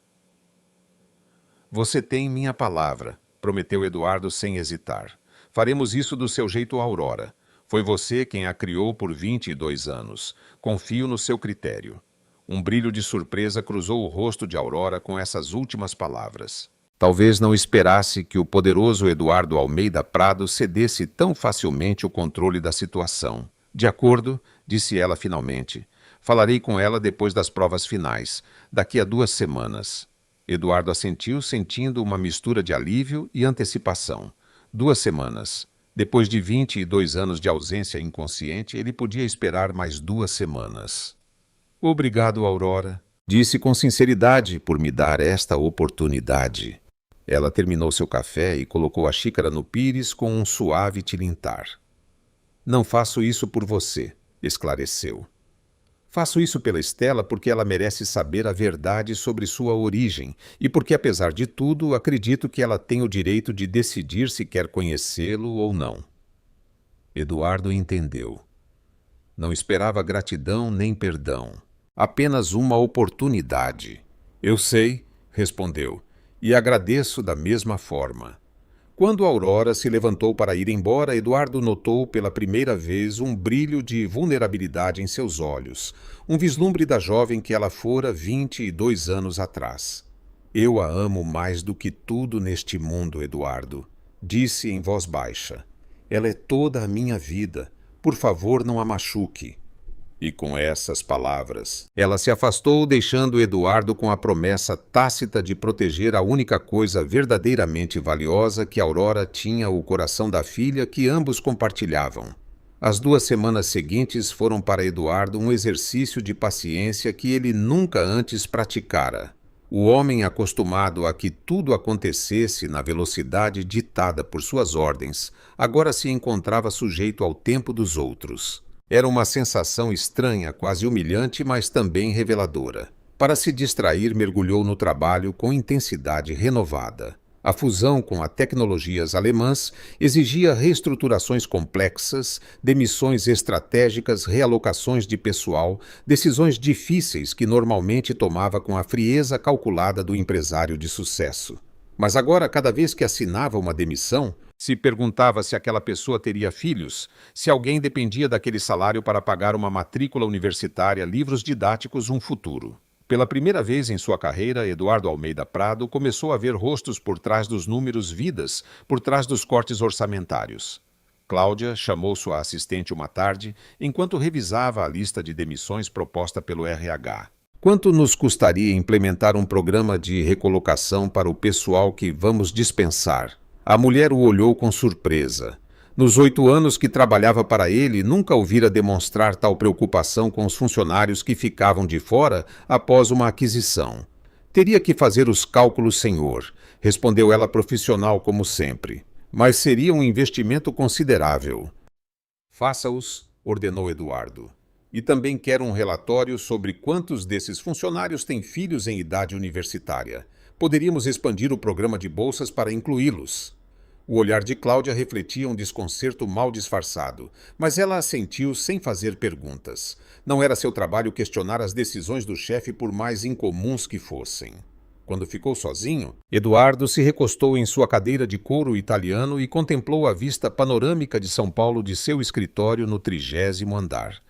Você tem minha palavra, prometeu Eduardo sem hesitar. Faremos isso do seu jeito, Aurora. Foi você quem a criou por 22 anos. Confio no seu critério. Um brilho de surpresa cruzou o rosto de Aurora com essas últimas palavras. Talvez não esperasse que o poderoso Eduardo Almeida Prado cedesse tão facilmente o controle da situação. De acordo, disse ela finalmente. Falarei com ela depois das provas finais, daqui a 2 semanas. Eduardo assentiu, sentindo uma mistura de alívio e antecipação. 2 semanas. Depois de 22 anos de ausência inconsciente, ele podia esperar mais 2 semanas. Obrigado, Aurora, disse com sinceridade por me dar esta oportunidade. Ela terminou seu café e colocou a xícara no pires com um suave tilintar. Não faço isso por você, esclareceu. Faço isso pela Estela porque ela merece saber a verdade sobre sua origem e porque, apesar de tudo, acredito que ela tem o direito de decidir se quer conhecê-lo ou não. Eduardo entendeu. Não esperava gratidão nem perdão, apenas uma oportunidade. Eu sei, respondeu, e agradeço da mesma forma. Quando Aurora se levantou para ir embora, Eduardo notou pela primeira vez um brilho de vulnerabilidade em seus olhos, um vislumbre da jovem que ela fora 22 anos atrás. Eu a amo mais do que tudo neste mundo, Eduardo, disse em voz baixa. Ela é toda a minha vida. Por favor, não a machuque. E com essas palavras, ela se afastou, deixando Eduardo com a promessa tácita de proteger a única coisa verdadeiramente valiosa que Aurora tinha, o coração da filha que ambos compartilhavam. As 2 semanas seguintes foram para Eduardo um exercício de paciência que ele nunca antes praticara. O homem acostumado a que tudo acontecesse na velocidade ditada por suas ordens, agora se encontrava sujeito ao tempo dos outros. Era uma sensação estranha, quase humilhante, mas também reveladora. Para se distrair, mergulhou no trabalho com intensidade renovada. A fusão com as tecnologias alemãs exigia reestruturações complexas, demissões estratégicas, realocações de pessoal, decisões difíceis que normalmente tomava com a frieza calculada do empresário de sucesso. Mas agora, cada vez que assinava uma demissão, se perguntava se aquela pessoa teria filhos, se alguém dependia daquele salário para pagar uma matrícula universitária, livros didáticos, um futuro. Pela primeira vez em sua carreira, Eduardo Almeida Prado começou a ver rostos por trás dos números, vidas por trás dos cortes orçamentários. Cláudia chamou sua assistente uma tarde, enquanto revisava a lista de demissões proposta pelo RH. Quanto nos custaria implementar um programa de recolocação para o pessoal que vamos dispensar? A mulher o olhou com surpresa. Nos 8 anos que trabalhava para ele, nunca o vira demonstrar tal preocupação com os funcionários que ficavam de fora após uma aquisição. Teria que fazer os cálculos, senhor, respondeu ela profissional como sempre. Mas seria um investimento considerável. Faça-os, ordenou Eduardo. E também quero um relatório sobre quantos desses funcionários têm filhos em idade universitária. Poderíamos expandir o programa de bolsas para incluí-los. O olhar de Cláudia refletia um desconcerto mal disfarçado, mas ela assentiu sem fazer perguntas. Não era seu trabalho questionar as decisões do chefe por mais incomuns que fossem. Quando ficou sozinho, Eduardo se recostou em sua cadeira de couro italiano e contemplou a vista panorâmica de São Paulo de seu escritório no 30º andar.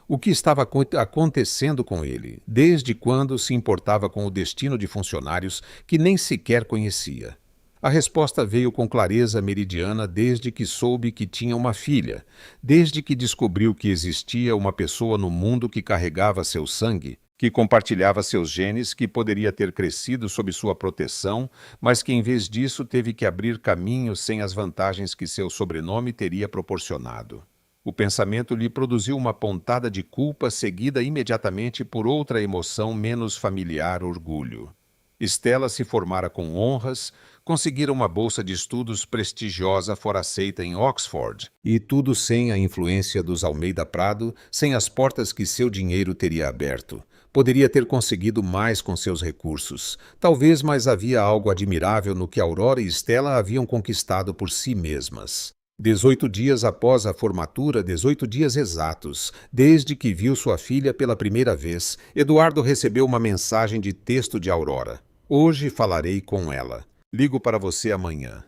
O que estava acontecendo com ele? Desde quando se importava com o destino de funcionários que nem sequer conhecia? A resposta veio com clareza meridiana desde que soube que tinha uma filha, desde que descobriu que existia uma pessoa no mundo que carregava seu sangue, que compartilhava seus genes, que poderia ter crescido sob sua proteção, mas que em vez disso teve que abrir caminho sem as vantagens que seu sobrenome teria proporcionado. O pensamento lhe produziu uma pontada de culpa seguida imediatamente por outra emoção menos familiar, orgulho. Estela se formara com honras, conseguira uma bolsa de estudos prestigiosa fora aceita em Oxford, e tudo sem a influência dos Almeida Prado, sem as portas que seu dinheiro teria aberto. Poderia ter conseguido mais com seus recursos, talvez, mas havia algo admirável no que Aurora e Estela haviam conquistado por si mesmas. 18 dias após a formatura, 18 dias exatos, desde que viu sua filha pela primeira vez, Eduardo recebeu uma mensagem de texto de Aurora. Hoje falarei com ela. Ligo para você amanhã.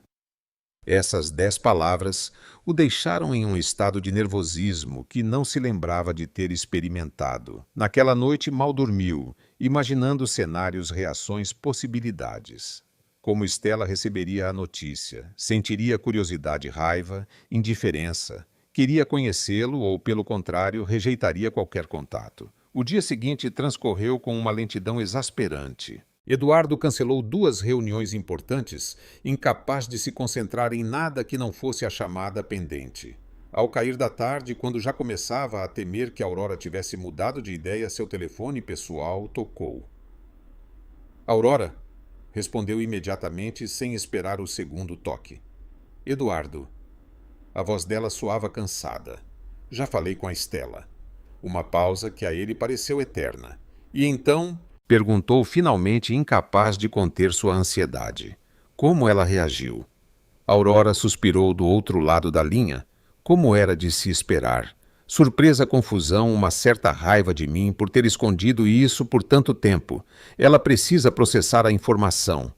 Essas 10 palavras o deixaram em um estado de nervosismo que não se lembrava de ter experimentado. Naquela noite mal dormiu, imaginando cenários, reações, possibilidades. Como Estela receberia a notícia? Sentiria curiosidade, raiva, indiferença? Queria conhecê-lo ou, pelo contrário, rejeitaria qualquer contato? O dia seguinte transcorreu com uma lentidão exasperante. Eduardo cancelou 2 reuniões importantes, incapaz de se concentrar em nada que não fosse a chamada pendente. Ao cair da tarde, quando já começava a temer que Aurora tivesse mudado de ideia, seu telefone pessoal tocou. Aurora, respondeu imediatamente, sem esperar o segundo toque. Eduardo. A voz dela soava cansada. Já falei com a Estela. Uma pausa que a ele pareceu eterna. E então, perguntou finalmente, incapaz de conter sua ansiedade. Como ela reagiu? Aurora suspirou do outro lado da linha. Como era de se esperar. Surpresa, confusão, uma certa raiva de mim por ter escondido isso por tanto tempo. Ela precisa processar a informação.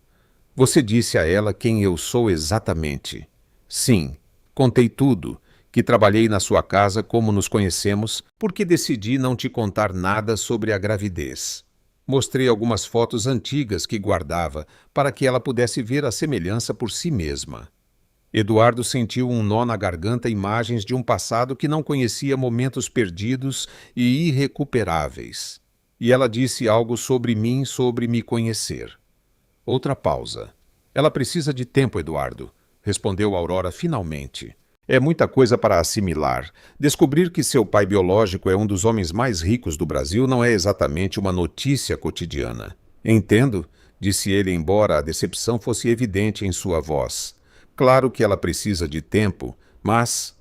Você disse a ela quem eu sou exatamente. Sim, contei tudo, que trabalhei na sua casa como nos conhecemos, porque decidi não te contar nada sobre a gravidez. Mostrei algumas fotos antigas que guardava para que ela pudesse ver a semelhança por si mesma. Eduardo sentiu um nó na garganta, imagens de um passado que não conhecia, momentos perdidos e irrecuperáveis. E ela disse algo sobre mim, sobre me conhecer. Outra pausa. Ela precisa de tempo, Eduardo, respondeu Aurora finalmente. É muita coisa para assimilar. Descobrir que seu pai biológico é um dos homens mais ricos do Brasil não é exatamente uma notícia cotidiana. Entendo, disse ele, embora a decepção fosse evidente em sua voz. Claro que ela precisa de tempo, mas...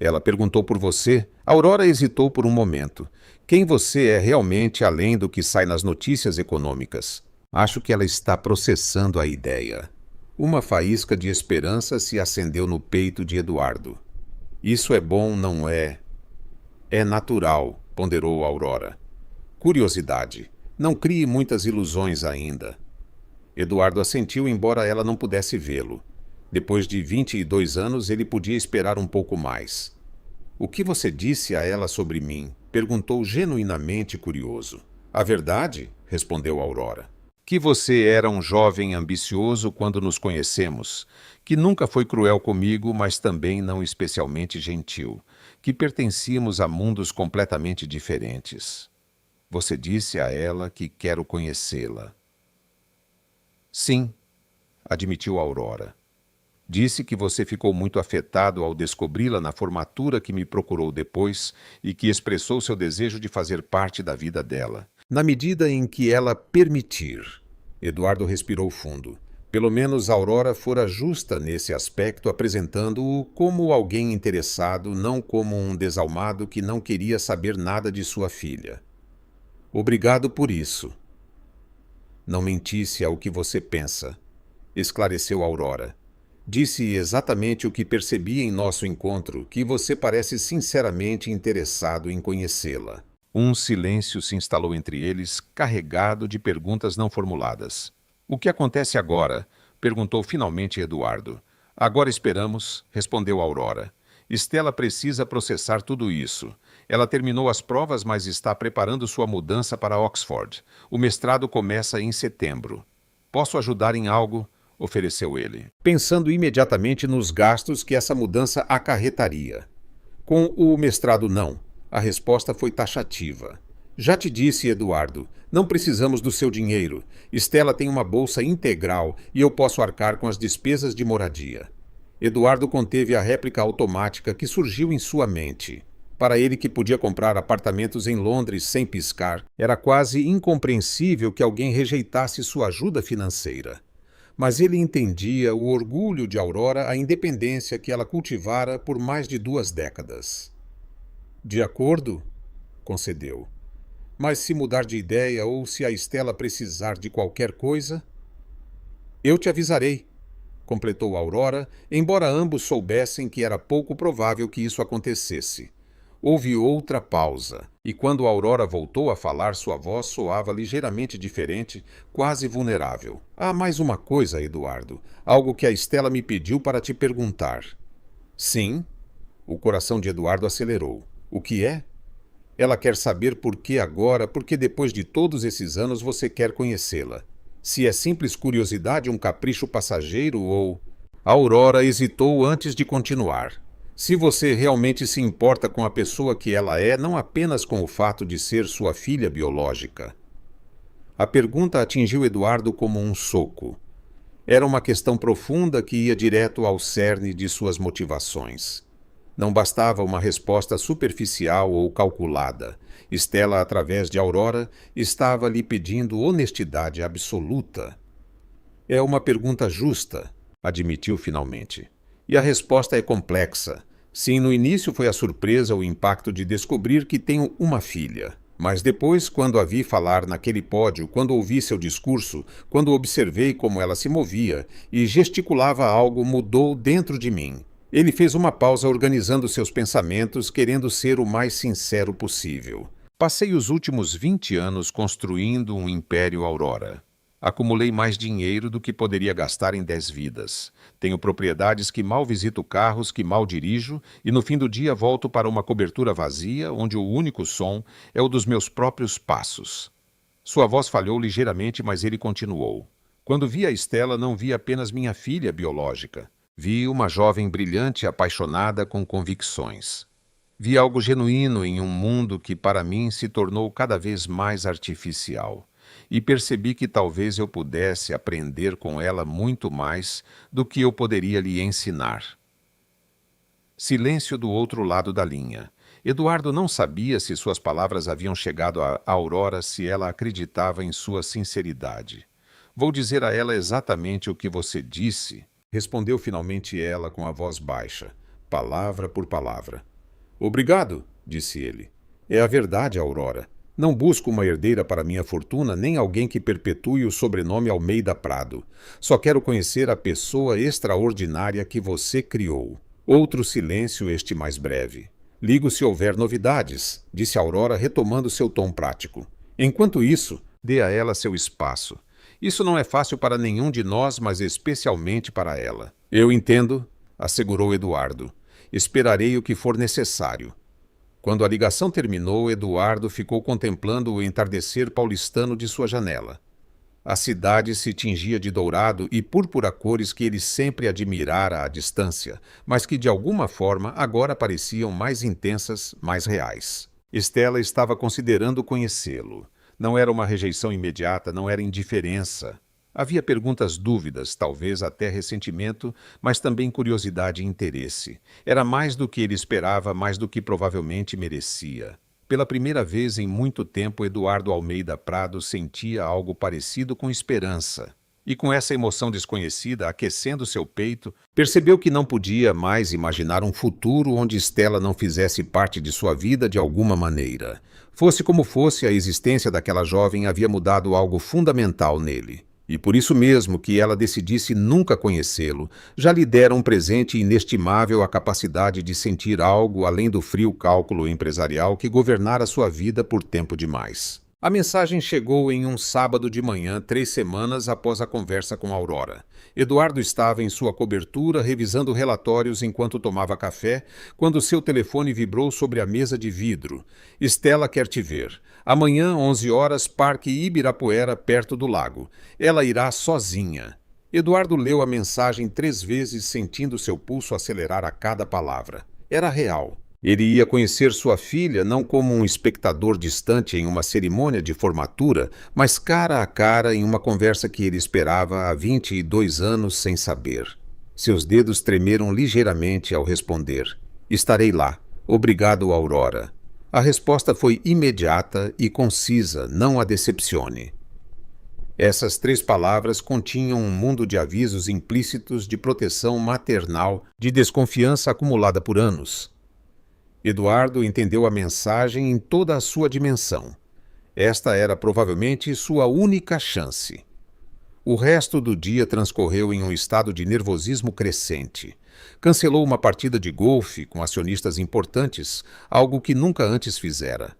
Ela perguntou por você. Aurora hesitou por um momento. Quem você é realmente além do que sai nas notícias econômicas? Acho que ela está processando a ideia. Uma faísca de esperança se acendeu no peito de Eduardo. Isso é bom, não é? É natural, ponderou Aurora. Curiosidade. Não crie muitas ilusões ainda. Eduardo assentiu, embora ela não pudesse vê-lo. Depois de 22 anos, ele podia esperar um pouco mais. O que você disse a ela sobre mim? Perguntou genuinamente curioso. A verdade? Respondeu Aurora. Que você era um jovem ambicioso quando nos conhecemos, que nunca foi cruel comigo, mas também não especialmente gentil, que pertencíamos a mundos completamente diferentes. Você disse a ela que quero conhecê-la. Sim, admitiu Aurora. Disse que você ficou muito afetado ao descobri-la na formatura, que me procurou depois e que expressou seu desejo de fazer parte da vida dela, na medida em que ela permitir. Eduardo respirou fundo. Pelo menos Aurora fora justa nesse aspecto, apresentando-o como alguém interessado, não como um desalmado que não queria saber nada de sua filha. Obrigado por isso. Não mentisse ao que você pensa, esclareceu Aurora. Disse exatamente o que percebi em nosso encontro, que você parece sinceramente interessado em conhecê-la. Um silêncio se instalou entre eles, carregado de perguntas não formuladas. O que acontece agora? Perguntou finalmente Eduardo. Agora esperamos, respondeu Aurora. Estela precisa processar tudo isso. Ela terminou as provas, mas está preparando sua mudança para Oxford. O mestrado começa em setembro. Posso ajudar em algo? Ofereceu ele, pensando imediatamente nos gastos que essa mudança acarretaria. Com o mestrado, não. A resposta foi taxativa. Já te disse, Eduardo, não precisamos do seu dinheiro. Estela tem uma bolsa integral e eu posso arcar com as despesas de moradia. Eduardo conteve a réplica automática que surgiu em sua mente. Para ele, que podia comprar apartamentos em Londres sem piscar, era quase incompreensível que alguém rejeitasse sua ajuda financeira. Mas ele entendia o orgulho de Aurora, a independência que ela cultivara por mais de 2 décadas. De acordo, concedeu. Mas se mudar de ideia ou se a Estela precisar de qualquer coisa... Eu te avisarei, completou Aurora, embora ambos soubessem que era pouco provável que isso acontecesse. Houve outra pausa, e quando Aurora voltou a falar, sua voz soava ligeiramente diferente, quase vulnerável. Há mais uma coisa, Eduardo, algo que a Estela me pediu para te perguntar. Sim? O coração de Eduardo acelerou. O que é? Ela quer saber por que agora, porque depois de todos esses anos você quer conhecê-la. Se é simples curiosidade, um capricho passageiro ou... Aurora hesitou antes de continuar. Se você realmente se importa com a pessoa que ela é, não apenas com o fato de ser sua filha biológica. A pergunta atingiu Eduardo como um soco. Era uma questão profunda que ia direto ao cerne de suas motivações. Não bastava uma resposta superficial ou calculada. Estela, através de Aurora, estava lhe pedindo honestidade absoluta. É uma pergunta justa, admitiu finalmente. E a resposta é complexa. Sim, no início foi a surpresa, o impacto de descobrir que tenho uma filha. Mas depois, quando a vi falar naquele pódio, quando ouvi seu discurso, quando observei como ela se movia e gesticulava algo, mudou dentro de mim. Ele fez uma pausa organizando seus pensamentos, querendo ser o mais sincero possível. Passei os últimos 20 anos construindo um império Aurora. Acumulei mais dinheiro do que poderia gastar em 10 vidas. Tenho propriedades que mal visito, carros que mal dirijo, e no fim do dia volto para uma cobertura vazia, onde o único som é o dos meus próprios passos. Sua voz falhou ligeiramente, mas ele continuou. Quando vi a Estela, não vi apenas minha filha biológica. Vi uma jovem brilhante e apaixonada com convicções. Vi algo genuíno em um mundo que para mim se tornou cada vez mais artificial. E percebi que talvez eu pudesse aprender com ela muito mais do que eu poderia lhe ensinar. Silêncio do outro lado da linha. Eduardo não sabia se suas palavras haviam chegado a Aurora, se ela acreditava em sua sinceridade. Vou dizer a ela exatamente o que você disse, respondeu finalmente ela com a voz baixa, palavra por palavra. Obrigado, disse ele. É a verdade, Aurora. Não busco uma herdeira para minha fortuna, nem alguém que perpetue o sobrenome Almeida Prado. Só quero conhecer a pessoa extraordinária que você criou. Outro silêncio, este mais breve. Ligo se houver novidades, disse Aurora, retomando seu tom prático. Enquanto isso, dê a ela seu espaço. Isso não é fácil para nenhum de nós, mas especialmente para ela. Eu entendo, assegurou Eduardo. Esperarei o que for necessário. Quando a ligação terminou, Eduardo ficou contemplando o entardecer paulistano de sua janela. A cidade se tingia de dourado e púrpura, cores que ele sempre admirara à distância, mas que de alguma forma agora pareciam mais intensas, mais reais. Estela estava considerando conhecê-lo. Não era uma rejeição imediata, não era indiferença. Havia perguntas, dúvidas, talvez até ressentimento, mas também curiosidade e interesse. Era mais do que ele esperava, mais do que provavelmente merecia. Pela primeira vez em muito tempo, Eduardo Almeida Prado sentia algo parecido com esperança. E com essa emoção desconhecida aquecendo seu peito, percebeu que não podia mais imaginar um futuro onde Estela não fizesse parte de sua vida de alguma maneira. Fosse como fosse, a existência daquela jovem havia mudado algo fundamental nele. E por isso mesmo que ela decidisse nunca conhecê-lo, já lhe dera um presente inestimável a capacidade de sentir algo além do frio cálculo empresarial que governara sua vida por tempo demais. A mensagem chegou em um sábado de manhã, 3 semanas após a conversa com Aurora. Eduardo estava em sua cobertura, revisando relatórios enquanto tomava café, quando seu telefone vibrou sobre a mesa de vidro. Estela quer te ver. Amanhã, 11 horas, Parque Ibirapuera, perto do lago. Ela irá sozinha. Eduardo leu a mensagem 3 vezes, sentindo seu pulso acelerar a cada palavra. Era real. Ele ia conhecer sua filha não como um espectador distante em uma cerimônia de formatura, mas cara a cara em uma conversa que ele esperava há 22 anos sem saber. Seus dedos tremeram ligeiramente ao responder. Estarei lá. Obrigado, Aurora. A resposta foi imediata e concisa, não a decepcione. Essas 3 palavras continham um mundo de avisos implícitos de proteção maternal, de desconfiança acumulada por anos. Eduardo entendeu a mensagem em toda a sua dimensão. Esta era provavelmente sua única chance. O resto do dia transcorreu em um estado de nervosismo crescente. Cancelou uma partida de golfe com acionistas importantes, algo que nunca antes fizera.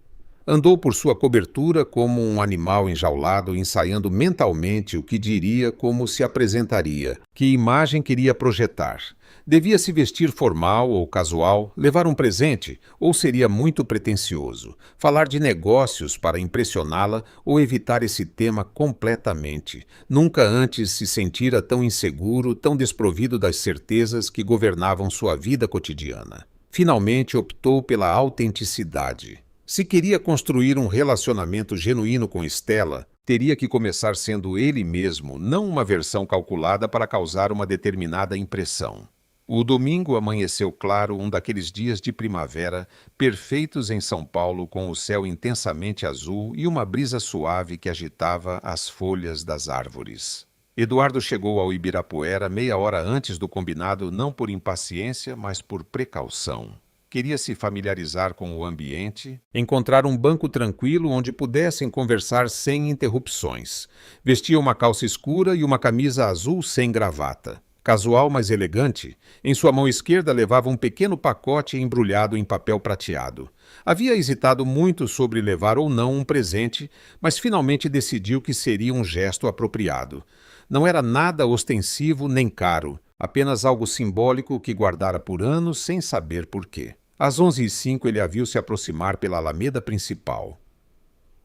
Andou por sua cobertura como um animal enjaulado, ensaiando mentalmente o que diria, como se apresentaria, que imagem queria projetar. Devia se vestir formal ou casual, levar um presente, ou seria muito pretensioso, falar de negócios para impressioná-la ou evitar esse tema completamente. Nunca antes se sentira tão inseguro, tão desprovido das certezas que governavam sua vida cotidiana. Finalmente optou pela autenticidade. Se queria construir um relacionamento genuíno com Estela, teria que começar sendo ele mesmo, não uma versão calculada para causar uma determinada impressão. O domingo amanheceu claro, um daqueles dias de primavera, perfeitos em São Paulo, com o céu intensamente azul e uma brisa suave que agitava as folhas das árvores. Eduardo chegou ao Ibirapuera meia hora antes do combinado, não por impaciência, mas por precaução. Queria se familiarizar com o ambiente, encontrar um banco tranquilo onde pudessem conversar sem interrupções. Vestia uma calça escura e uma camisa azul sem gravata. Casual, mas elegante, em sua mão esquerda levava um pequeno pacote embrulhado em papel prateado. Havia hesitado muito sobre levar ou não um presente, mas finalmente decidiu que seria um gesto apropriado. Não era nada ostensivo nem caro, apenas algo simbólico que guardara por anos sem saber por quê. Às 11h05 ele a viu se aproximar pela alameda principal.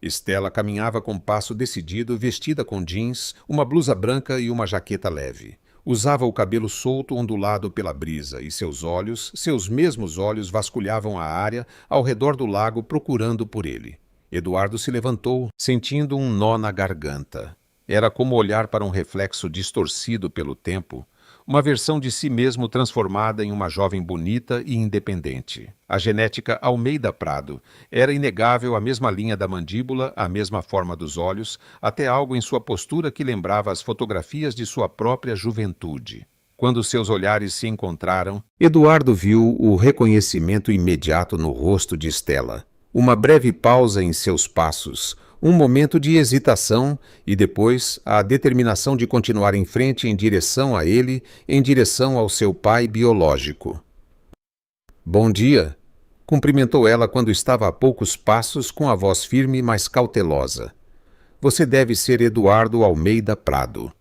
Estela caminhava com passo decidido, vestida com jeans, uma blusa branca e uma jaqueta leve. Usava o cabelo solto ondulado pela brisa e seus mesmos olhos, vasculhavam a área ao redor do lago procurando por ele. Eduardo se levantou, sentindo um nó na garganta. Era como olhar para um reflexo distorcido pelo tempo, uma versão de si mesmo transformada em uma jovem bonita e independente. A genética Almeida Prado era inegável, a mesma linha da mandíbula, a mesma forma dos olhos, até algo em sua postura que lembrava as fotografias de sua própria juventude. Quando seus olhares se encontraram, Eduardo viu o reconhecimento imediato no rosto de Estela. Uma breve pausa em seus passos, um momento de hesitação e depois a determinação de continuar em frente em direção a ele, em direção ao seu pai biológico. Bom dia, cumprimentou ela quando estava a poucos passos com a voz firme, mas cautelosa. Você deve ser Eduardo Almeida Prado.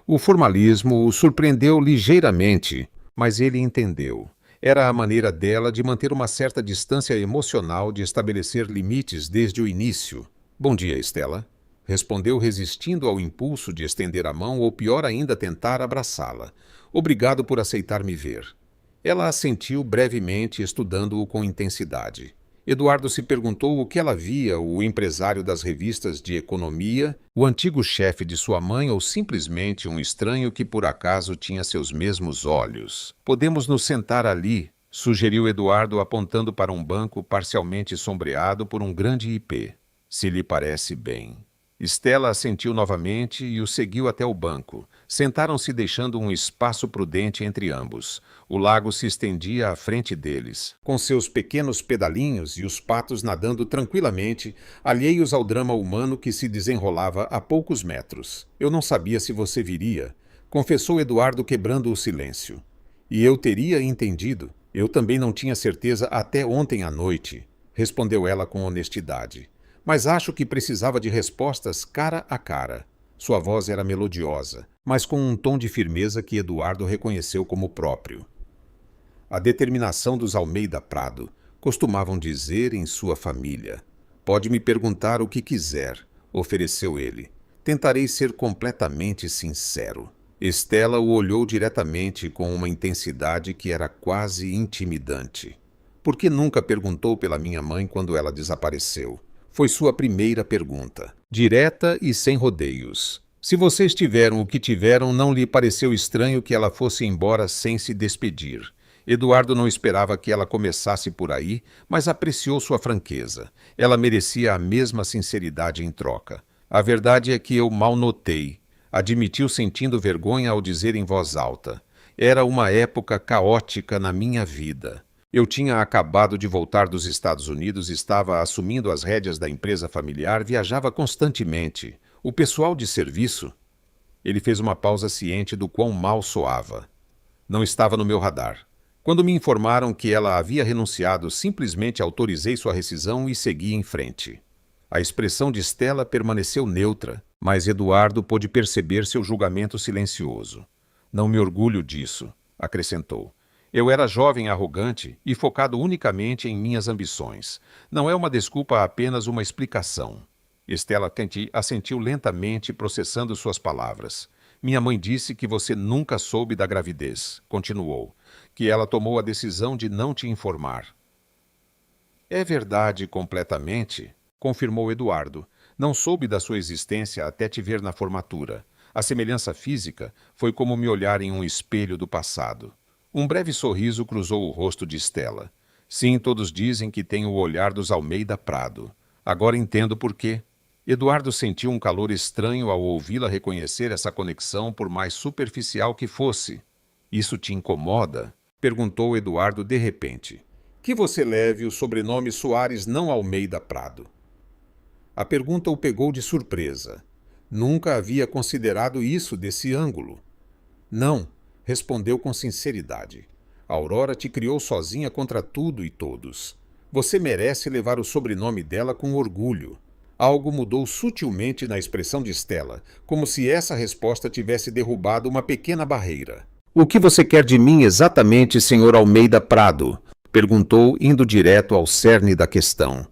O formalismo o surpreendeu ligeiramente, mas ele entendeu. Era a maneira dela de manter uma certa distância emocional, de estabelecer limites desde o início. Bom dia, Estela. Respondeu, resistindo ao impulso de estender a mão ou, pior ainda, tentar abraçá-la. Obrigado por aceitar me ver. Ela assentiu brevemente, estudando-o com intensidade. Eduardo se perguntou o que ela via, o empresário das revistas de economia, o antigo chefe de sua mãe ou simplesmente um estranho que por acaso tinha seus mesmos olhos. Podemos nos sentar ali, sugeriu Eduardo apontando para um banco parcialmente sombreado por um grande ipê. Se lhe parece bem. Estela assentiu novamente e o seguiu até o banco. Sentaram-se deixando um espaço prudente entre ambos. O lago se estendia à frente deles, com seus pequenos pedalinhos e os patos nadando tranquilamente, alheios ao drama humano que se desenrolava a poucos metros. Eu não sabia se você viria, confessou Eduardo quebrando o silêncio. E eu teria entendido. Eu também não tinha certeza até ontem à noite, respondeu ela com honestidade. Mas acho que precisava de respostas cara a cara. Sua voz era melodiosa, mas com um tom de firmeza que Eduardo reconheceu como próprio. A determinação dos Almeida Prado, costumavam dizer em sua família. Pode me perguntar o que quiser, ofereceu ele. Tentarei ser completamente sincero. Estela o olhou diretamente com uma intensidade que era quase intimidante. Por que nunca perguntou pela minha mãe quando ela desapareceu? Foi sua primeira pergunta, direta e sem rodeios. Se vocês tiveram o que tiveram, não lhe pareceu estranho que ela fosse embora sem se despedir. Eduardo não esperava que ela começasse por aí, mas apreciou sua franqueza. Ela merecia a mesma sinceridade em troca. A verdade é que eu mal notei, admitiu sentindo vergonha ao dizer em voz alta. Era uma época caótica na minha vida. Eu tinha acabado de voltar dos Estados Unidos, estava assumindo as rédeas da empresa familiar, viajava constantemente. O pessoal de serviço... Ele fez uma pausa ciente do quão mal soava. Não estava no meu radar. Quando me informaram que ela havia renunciado, simplesmente autorizei sua rescisão e segui em frente. A expressão de Estela permaneceu neutra, mas Eduardo pôde perceber seu julgamento silencioso. Não me orgulho disso, acrescentou. Eu era jovem arrogante e focado unicamente em minhas ambições. Não é uma desculpa, apenas uma explicação. Estela assentiu lentamente, processando suas palavras. Minha mãe disse que você nunca soube da gravidez, continuou, que ela tomou a decisão de não te informar. É verdade completamente, confirmou Eduardo. Não soube da sua existência até te ver na formatura. A semelhança física foi como me olhar em um espelho do passado. Um breve sorriso cruzou o rosto de Estela. Sim, todos dizem que tem o olhar dos Almeida Prado. Agora entendo por quê. Eduardo sentiu um calor estranho ao ouvi-la reconhecer essa conexão, por mais superficial que fosse. Isso te incomoda? Perguntou Eduardo de repente. Que você leve o sobrenome Soares não Almeida Prado. A pergunta o pegou de surpresa. Nunca havia considerado isso desse ângulo. Não, respondeu com sinceridade. A Aurora te criou sozinha contra tudo e todos. Você merece levar o sobrenome dela com orgulho. Algo mudou sutilmente na expressão de Estela, como se essa resposta tivesse derrubado uma pequena barreira. O que você quer de mim exatamente, Sr. Almeida Prado? Perguntou, indo direto ao cerne da questão.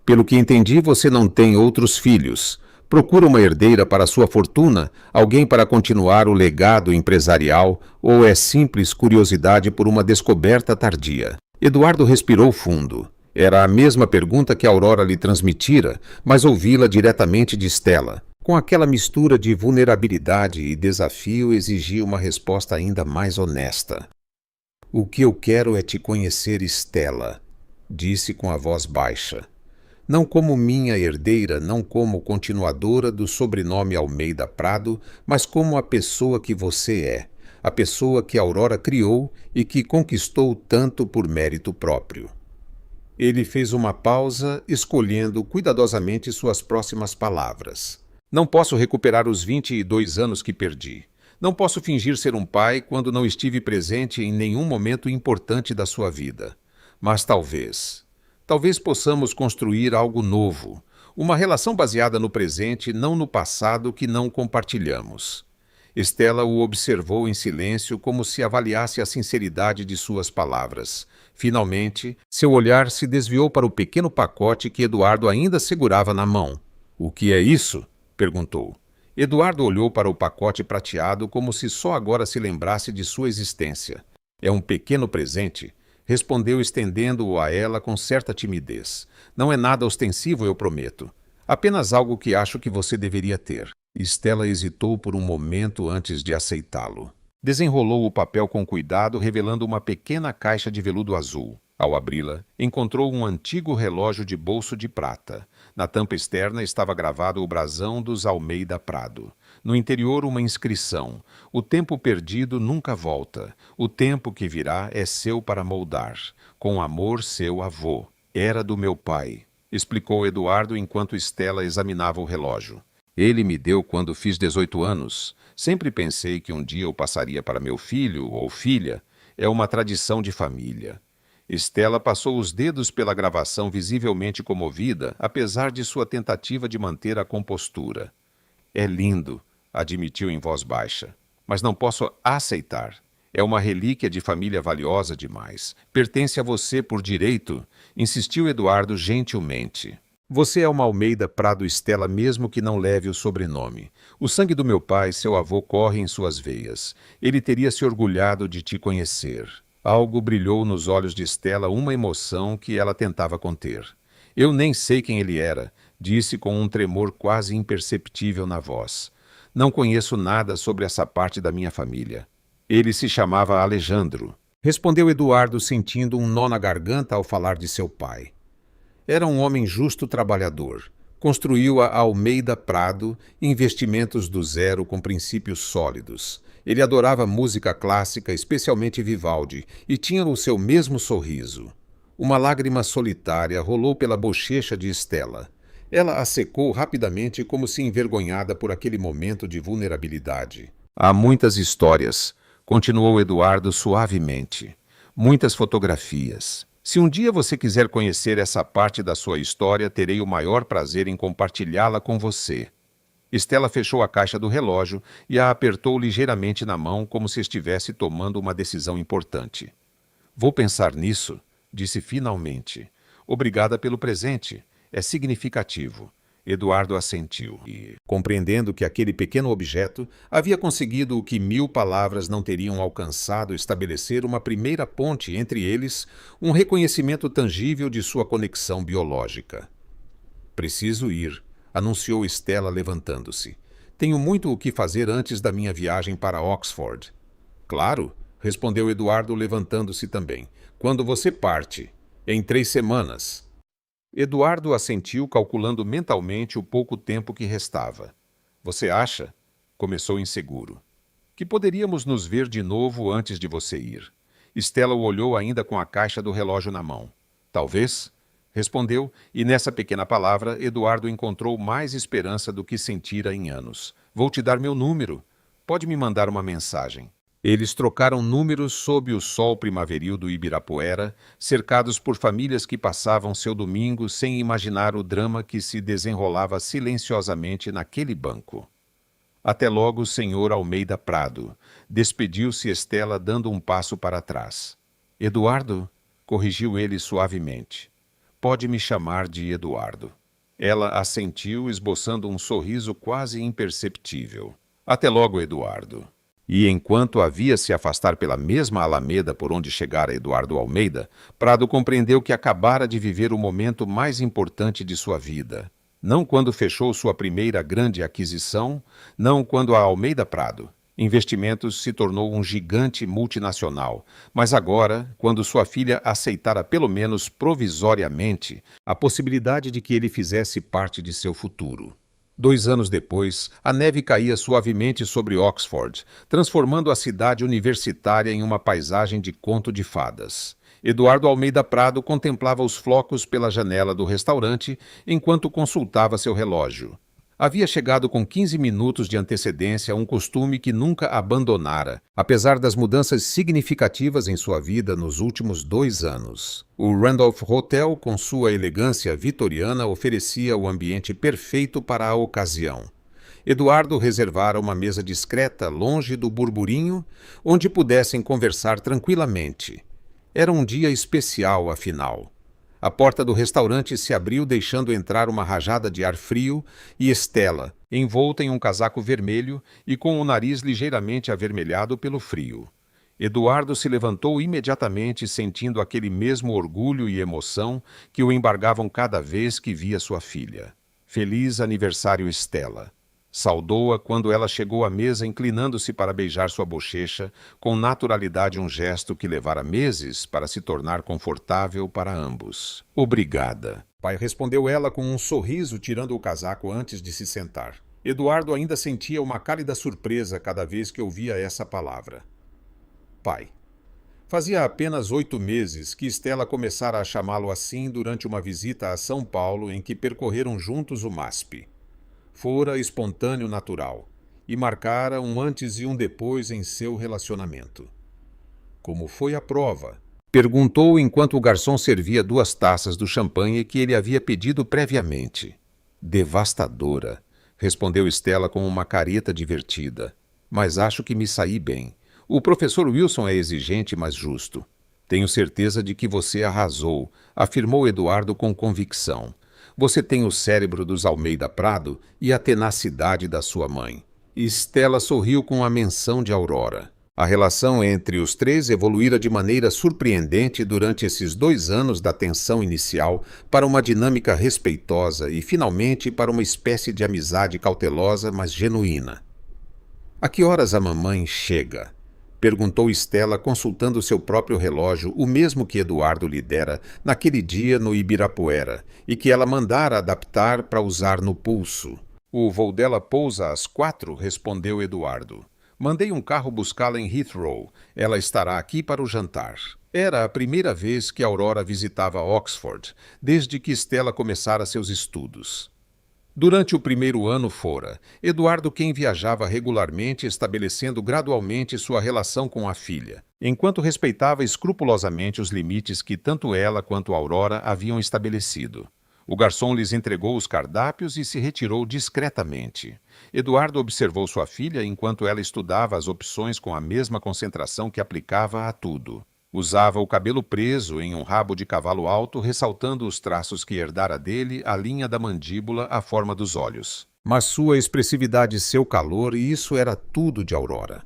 Pelo que entendi, você não tem outros filhos. Procura uma herdeira para sua fortuna, alguém para continuar o legado empresarial, ou é simples curiosidade por uma descoberta tardia? Eduardo respirou fundo. Era a mesma pergunta que Aurora lhe transmitira, mas ouvi-la diretamente de Estela. Com aquela mistura de vulnerabilidade e desafio, exigia uma resposta ainda mais honesta. O que eu quero é te conhecer, Estela, disse com a voz baixa. Não como minha herdeira, não como continuadora do sobrenome Almeida Prado, mas como a pessoa que você é, a pessoa que Aurora criou e que conquistou tanto por mérito próprio. Ele fez uma pausa, escolhendo cuidadosamente suas próximas palavras. Não posso recuperar os 22 anos que perdi. Não posso fingir ser um pai quando não estive presente em nenhum momento importante da sua vida. Mas talvez possamos construir algo novo, uma relação baseada no presente, não no passado que não compartilhamos. Estela o observou em silêncio, como se avaliasse a sinceridade de suas palavras. Finalmente, seu olhar se desviou para o pequeno pacote que Eduardo ainda segurava na mão. — O que é isso? Perguntou. Eduardo olhou para o pacote prateado como se só agora se lembrasse de sua existência. — É um pequeno presente, respondeu estendendo-o a ela com certa timidez. Não é nada ostensivo, eu prometo. Apenas algo que acho que você deveria ter. Estela hesitou por um momento antes de aceitá-lo. Desenrolou o papel com cuidado, revelando uma pequena caixa de veludo azul. Ao abri-la, encontrou um antigo relógio de bolso de prata. Na tampa externa estava gravado o brasão dos Almeida Prado. No interior, uma inscrição: o tempo perdido nunca volta. O tempo que virá é seu para moldar. Com amor, seu avô. Era do meu pai, explicou Eduardo enquanto Stella examinava o relógio. Ele me deu quando fiz 18 anos. Sempre pensei que um dia eu passaria para meu filho ou filha. É uma tradição de família. Stella passou os dedos pela gravação, visivelmente comovida, apesar de sua tentativa de manter a compostura. É lindo, admitiu em voz baixa, mas não posso aceitar. É uma relíquia de família valiosa demais. Pertence a você por direito, insistiu Eduardo gentilmente. Você é uma Almeida Prado Stella, mesmo que não leve o sobrenome. O sangue do meu pai, seu avô, corre em suas veias. Ele teria se orgulhado de te conhecer. Algo brilhou nos olhos de Stella, uma emoção que ela tentava conter. Eu nem sei quem ele era, disse com um tremor quase imperceptível na voz. Não conheço nada sobre essa parte da minha família. Ele se chamava Alejandro, respondeu Eduardo, sentindo um nó na garganta ao falar de seu pai. Era um homem justo trabalhador. Construiu a Almeida Prado, investimentos do zero com princípios sólidos. Ele adorava música clássica, especialmente Vivaldi, e tinha o seu mesmo sorriso. Uma lágrima solitária rolou pela bochecha de Stella. Ela a secou rapidamente, como se envergonhada por aquele momento de vulnerabilidade. Há muitas histórias, continuou Eduardo suavemente. Muitas fotografias. Se um dia você quiser conhecer essa parte da sua história, terei o maior prazer em compartilhá-la com você. Stella fechou a caixa do relógio e a apertou ligeiramente na mão, como se estivesse tomando uma decisão importante. Vou pensar nisso, disse finalmente. Obrigada pelo presente. É significativo. Eduardo assentiu e, compreendendo que aquele pequeno objeto havia conseguido o que 1000 palavras não teriam alcançado, estabelecer uma primeira ponte entre eles, um reconhecimento tangível de sua conexão biológica. Preciso ir, anunciou Stella levantando-se. Tenho muito o que fazer antes da minha viagem para Oxford. Claro, respondeu Eduardo levantando-se também. Quando você parte? Em 3 semanas. Eduardo assentiu, calculando mentalmente o pouco tempo que restava. Você acha? Começou inseguro. Que poderíamos nos ver de novo antes de você ir. Stella o olhou ainda com a caixa do relógio na mão. Talvez, respondeu, e nessa pequena palavra Eduardo encontrou mais esperança do que sentira em anos. Vou te dar meu número. Pode me mandar uma mensagem. Eles trocaram números sob o sol primaveril do Ibirapuera, cercados por famílias que passavam seu domingo sem imaginar o drama que se desenrolava silenciosamente naquele banco. Até logo, senhor Almeida Prado. Despediu-se Stella, dando um passo para trás. Eduardo? Corrigiu ele suavemente. Pode me chamar de Eduardo. Ela assentiu, esboçando um sorriso quase imperceptível. Até logo, Eduardo. E enquanto havia se afastar pela mesma alameda por onde chegara Eduardo Almeida, Prado compreendeu que acabara de viver o momento mais importante de sua vida. Não quando fechou sua primeira grande aquisição, não quando a Almeida Prado Investimentos se tornou um gigante multinacional, mas agora, quando sua filha aceitara pelo menos provisoriamente a possibilidade de que ele fizesse parte de seu futuro. 2 anos depois, a neve caía suavemente sobre Oxford, transformando a cidade universitária em uma paisagem de conto de fadas. Eduardo Almeida Prado contemplava os flocos pela janela do restaurante enquanto consultava seu relógio. Havia chegado com 15 minutos de antecedência, um costume que nunca abandonara, apesar das mudanças significativas em sua vida nos últimos 2 anos. O Randolph Hotel, com sua elegância vitoriana, oferecia o ambiente perfeito para a ocasião. Eduardo reservara uma mesa discreta, longe do burburinho, onde pudessem conversar tranquilamente. Era um dia especial, afinal. A porta do restaurante se abriu, deixando entrar uma rajada de ar frio e Stella, envolta em um casaco vermelho e com o nariz ligeiramente avermelhado pelo frio. Eduardo se levantou imediatamente, sentindo aquele mesmo orgulho e emoção que o embargavam cada vez que via sua filha. Feliz aniversário, Stella. Saudou-a quando ela chegou à mesa, inclinando-se para beijar sua bochecha, com naturalidade, um gesto que levara meses para se tornar confortável para ambos. Obrigada, pai, respondeu ela com um sorriso, tirando o casaco antes de se sentar. Eduardo ainda sentia uma cálida surpresa cada vez que ouvia essa palavra. Pai. Fazia apenas 8 meses que Stella começara a chamá-lo assim durante uma visita a São Paulo em que percorreram juntos o MASP. Fora espontâneo natural e marcara um antes e um depois em seu relacionamento. Como foi a prova? Perguntou enquanto o garçom servia 2 taças do champanhe que ele havia pedido previamente. Devastadora, respondeu Stella com uma careta divertida. Mas acho que me saí bem. O professor Wilson é exigente, mas justo. Tenho certeza de que você arrasou, afirmou Eduardo com convicção. Você tem o cérebro dos Almeida Prado e a tenacidade da sua mãe. Stella sorriu com a menção de Aurora. A relação entre os 3 evoluíra de maneira surpreendente durante esses 2 anos da tensão inicial para uma dinâmica respeitosa e, finalmente, para uma espécie de amizade cautelosa, mas genuína. A que horas a mamãe chega? Perguntou Stella, consultando seu próprio relógio, o mesmo que Eduardo lhe dera naquele dia no Ibirapuera, e que ela mandara adaptar para usar no pulso. O voo dela pousa às 4, respondeu Eduardo. Mandei um carro buscá-la em Heathrow. Ela estará aqui para o jantar. Era a primeira vez que Aurora visitava Oxford, desde que Stella começara seus estudos. Durante o primeiro ano fora, Eduardo quem viajava regularmente, estabelecendo gradualmente sua relação com a filha, enquanto respeitava escrupulosamente os limites que tanto ela quanto Aurora haviam estabelecido. O garçom lhes entregou os cardápios e se retirou discretamente. Eduardo observou sua filha enquanto ela estudava as opções com a mesma concentração que aplicava a tudo. Usava o cabelo preso em um rabo de cavalo alto, ressaltando os traços que herdara dele, a linha da mandíbula, a forma dos olhos. Mas sua expressividade e seu calor, e isso era tudo de Aurora.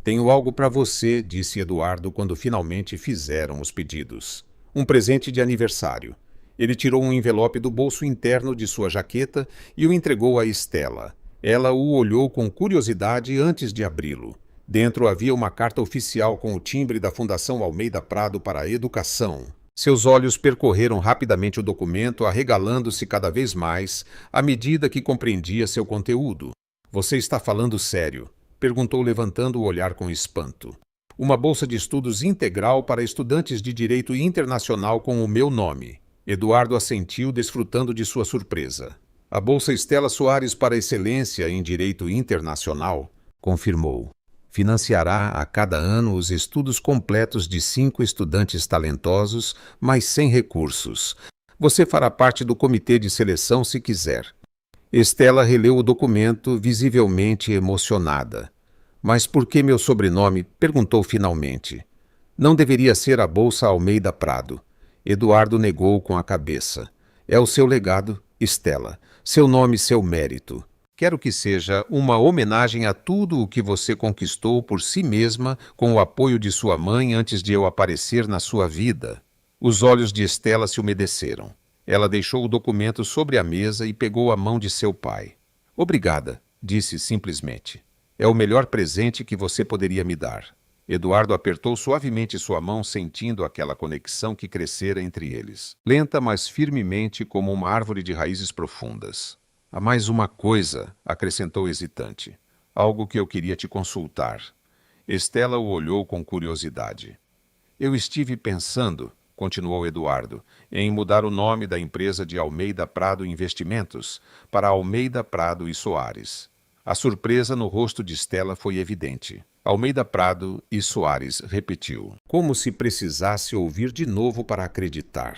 Tenho algo para você, disse Eduardo quando finalmente fizeram os pedidos. Um presente de aniversário. Ele tirou um envelope do bolso interno de sua jaqueta e o entregou a Stella. Ela o olhou com curiosidade antes de abri-lo. Dentro havia uma carta oficial com o timbre da Fundação Almeida Prado para a Educação. Seus olhos percorreram rapidamente o documento, arregalando-se cada vez mais à medida que compreendia seu conteúdo. Você está falando sério? Perguntou, levantando o olhar com espanto. Uma bolsa de estudos integral para estudantes de direito internacional com o meu nome. Eduardo assentiu, desfrutando de sua surpresa. A bolsa Stella Soares para excelência em direito internacional, confirmou. Financiará a cada ano os estudos completos de 5 estudantes talentosos, mas sem recursos. Você fará parte do comitê de seleção se quiser. Stella releu o documento, visivelmente emocionada. Mas por que meu sobrenome? Perguntou finalmente. Não deveria ser a Bolsa Almeida Prado. Eduardo negou com a cabeça. É o seu legado, Stella. Seu nome, seu mérito. Quero que seja uma homenagem a tudo o que você conquistou por si mesma com o apoio de sua mãe antes de eu aparecer na sua vida. Os olhos de Stella se umedeceram. Ela deixou o documento sobre a mesa e pegou a mão de seu pai. Obrigada, disse simplesmente. É o melhor presente que você poderia me dar. Eduardo apertou suavemente sua mão, sentindo aquela conexão que crescera entre eles. Lenta, mas firmemente como uma árvore de raízes profundas. Há mais uma coisa, acrescentou hesitante. Algo que eu queria te consultar. Stella o olhou com curiosidade. Eu estive pensando, continuou Eduardo, em mudar o nome da empresa de Almeida Prado Investimentos para Almeida Prado e Soares. A surpresa no rosto de Stella foi evidente. Almeida Prado e Soares, repetiu, como se precisasse ouvir de novo para acreditar.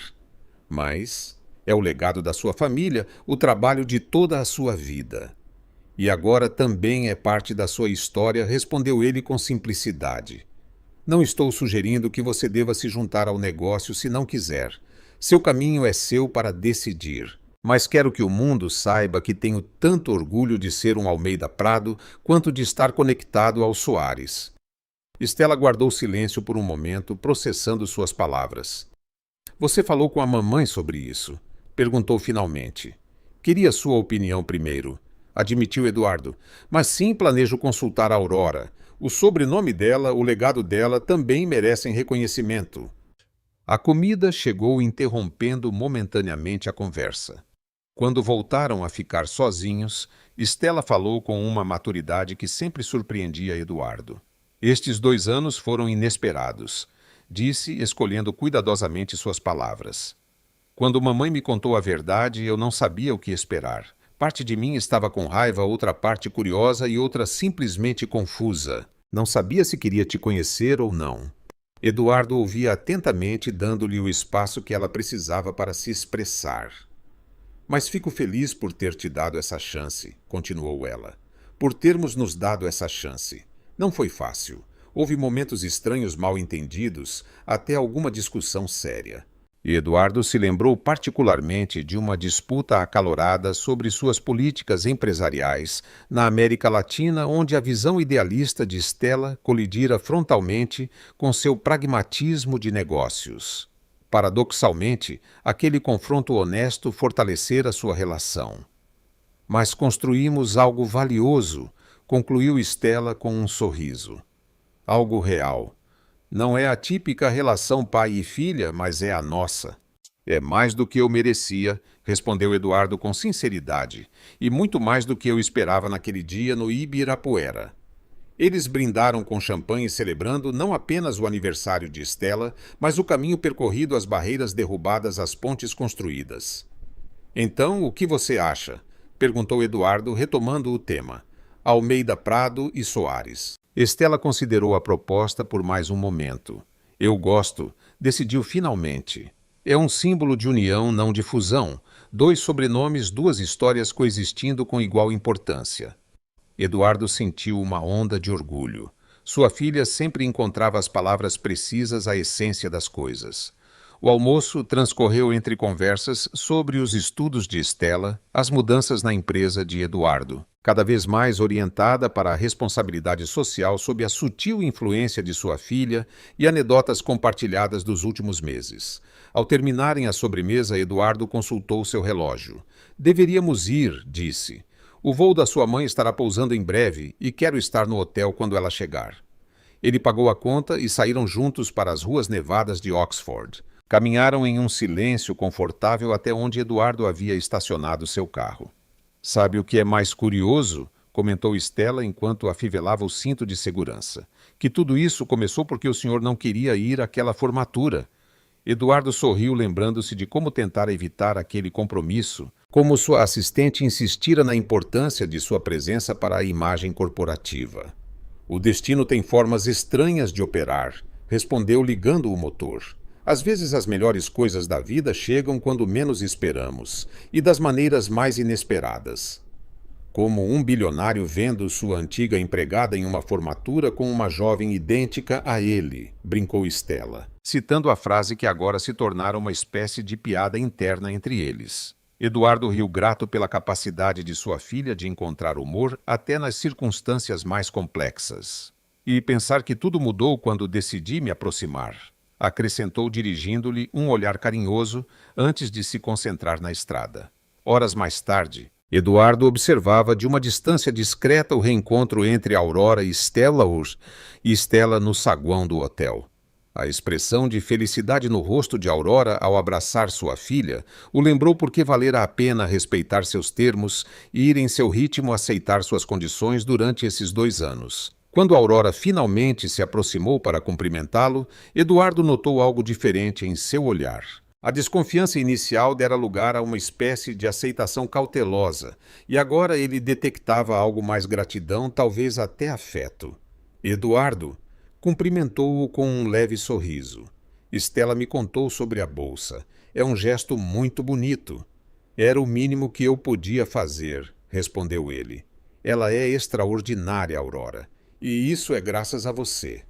Mas é o legado da sua família, o trabalho de toda a sua vida. E agora também é parte da sua história, respondeu ele com simplicidade. Não estou sugerindo que você deva se juntar ao negócio se não quiser. Seu caminho é seu para decidir. Mas quero que o mundo saiba que tenho tanto orgulho de ser um Almeida Prado quanto de estar conectado ao Soares. Stella guardou silêncio por um momento, processando suas palavras. Você falou com a mamãe sobre isso? Perguntou finalmente. Queria sua opinião primeiro. admitiu Eduardo. Mas sim planejo consultar a Aurora. O sobrenome dela, o legado dela também merecem reconhecimento. A comida chegou interrompendo momentaneamente a conversa. Quando voltaram a ficar sozinhos, Stella falou com uma maturidade que sempre surpreendia Eduardo. Estes 2 anos foram inesperados, disse, escolhendo cuidadosamente suas palavras. Quando mamãe me contou a verdade, eu não sabia o que esperar. Parte de mim estava com raiva, outra parte curiosa e outra simplesmente confusa. Não sabia se queria te conhecer ou não. Eduardo ouvia atentamente, dando-lhe o espaço que ela precisava para se expressar. Mas fico feliz por ter te dado essa chance, continuou ela. Por termos nos dado essa chance. Não foi fácil. Houve momentos estranhos mal entendidos, até alguma discussão séria. E Eduardo se lembrou particularmente de uma disputa acalorada sobre suas políticas empresariais na América Latina, onde a visão idealista de Stella colidira frontalmente com seu pragmatismo de negócios. Paradoxalmente, aquele confronto honesto fortalecera sua relação. Mas construímos algo valioso, concluiu Stella com um sorriso. Algo real. Não é a típica relação pai e filha, mas é a nossa. É mais do que eu merecia, respondeu Eduardo com sinceridade, e muito mais do que eu esperava naquele dia no Ibirapuera. Eles brindaram com champanhe celebrando não apenas o aniversário de Stella, mas o caminho percorrido, as barreiras derrubadas, as pontes construídas. Então, o que você acha? Perguntou Eduardo, retomando o tema. Almeida Prado e Soares. Stella considerou a proposta por mais um momento. Eu gosto, decidiu finalmente. É um símbolo de união, não de fusão. 2 sobrenomes, 2 histórias coexistindo com igual importância. Eduardo sentiu uma onda de orgulho. Sua filha sempre encontrava as palavras precisas à essência das coisas. O almoço transcorreu entre conversas sobre os estudos de Stella, as mudanças na empresa de Eduardo, cada vez mais orientada para a responsabilidade social sob a sutil influência de sua filha e anedotas compartilhadas dos últimos meses. Ao terminarem a sobremesa, Eduardo consultou seu relógio. Deveríamos ir, disse. O voo da sua mãe estará pousando em breve e quero estar no hotel quando ela chegar. Ele pagou a conta e saíram juntos para as ruas nevadas de Oxford. Caminharam em um silêncio confortável até onde Eduardo havia estacionado seu carro. Sabe o que é mais curioso? Comentou Stella enquanto afivelava o cinto de segurança. Que tudo isso começou porque o senhor não queria ir àquela formatura. Eduardo sorriu, lembrando-se de como tentar evitar aquele compromisso, como sua assistente insistira na importância de sua presença para a imagem corporativa. O destino tem formas estranhas de operar, respondeu ligando o motor. Às vezes as melhores coisas da vida chegam quando menos esperamos, e das maneiras mais inesperadas. Como um bilionário vendo sua antiga empregada em uma formatura com uma jovem idêntica a ele, brincou Stella, citando a frase que agora se tornara uma espécie de piada interna entre eles. Eduardo riu grato pela capacidade de sua filha de encontrar humor até nas circunstâncias mais complexas. E pensar que tudo mudou quando decidi me aproximar, acrescentou dirigindo-lhe um olhar carinhoso antes de se concentrar na estrada. Horas mais tarde, Eduardo observava de uma distância discreta o reencontro entre Aurora e Stella no saguão do hotel. A expressão de felicidade no rosto de Aurora ao abraçar sua filha o lembrou porque valera a pena respeitar seus termos e ir em seu ritmo aceitar suas condições durante esses 2 anos. Quando Aurora finalmente se aproximou para cumprimentá-lo, Eduardo notou algo diferente em seu olhar. A desconfiança inicial dera lugar a uma espécie de aceitação cautelosa, e agora ele detectava algo mais gratidão, talvez até afeto. Eduardo cumprimentou-o com um leve sorriso. Stella me contou sobre a bolsa. É um gesto muito bonito. Era o mínimo que eu podia fazer, respondeu ele. Ela é extraordinária, Aurora. E isso é graças a você.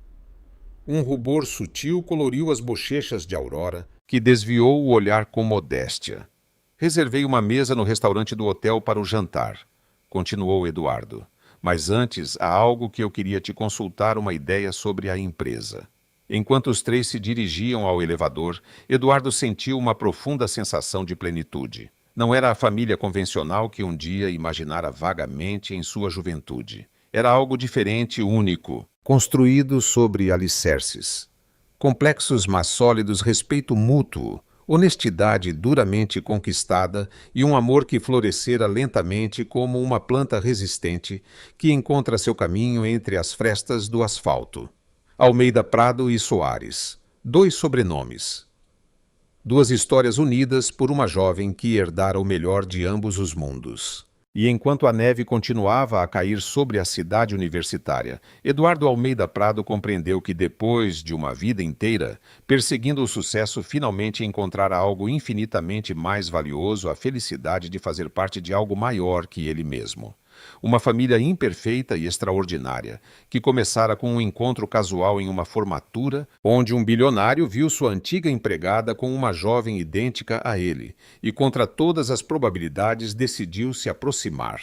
Um rubor sutil coloriu as bochechas de Aurora, que desviou o olhar com modéstia. Reservei uma mesa no restaurante do hotel para o jantar, continuou Eduardo. Mas antes, há algo que eu queria te consultar, uma ideia sobre a empresa. Enquanto os 3 se dirigiam ao elevador, Eduardo sentiu uma profunda sensação de plenitude. Não era a família convencional que um dia imaginara vagamente em sua juventude. Era algo diferente e único, construído sobre alicerces. Complexos, mas sólidos, respeito mútuo, honestidade duramente conquistada e um amor que florescera lentamente como uma planta resistente que encontra seu caminho entre as frestas do asfalto. Almeida Prado e Soares. 2 sobrenomes. 2 histórias unidas por uma jovem que herdara o melhor de ambos os mundos. E enquanto a neve continuava a cair sobre a cidade universitária, Eduardo Almeida Prado compreendeu que depois de uma vida inteira, perseguindo o sucesso, finalmente encontrara algo infinitamente mais valioso, a felicidade de fazer parte de algo maior que ele mesmo. Uma família imperfeita e extraordinária, que começara com um encontro casual em uma formatura, onde um bilionário viu sua antiga empregada com uma jovem idêntica a ele, e contra todas as probabilidades decidiu se aproximar.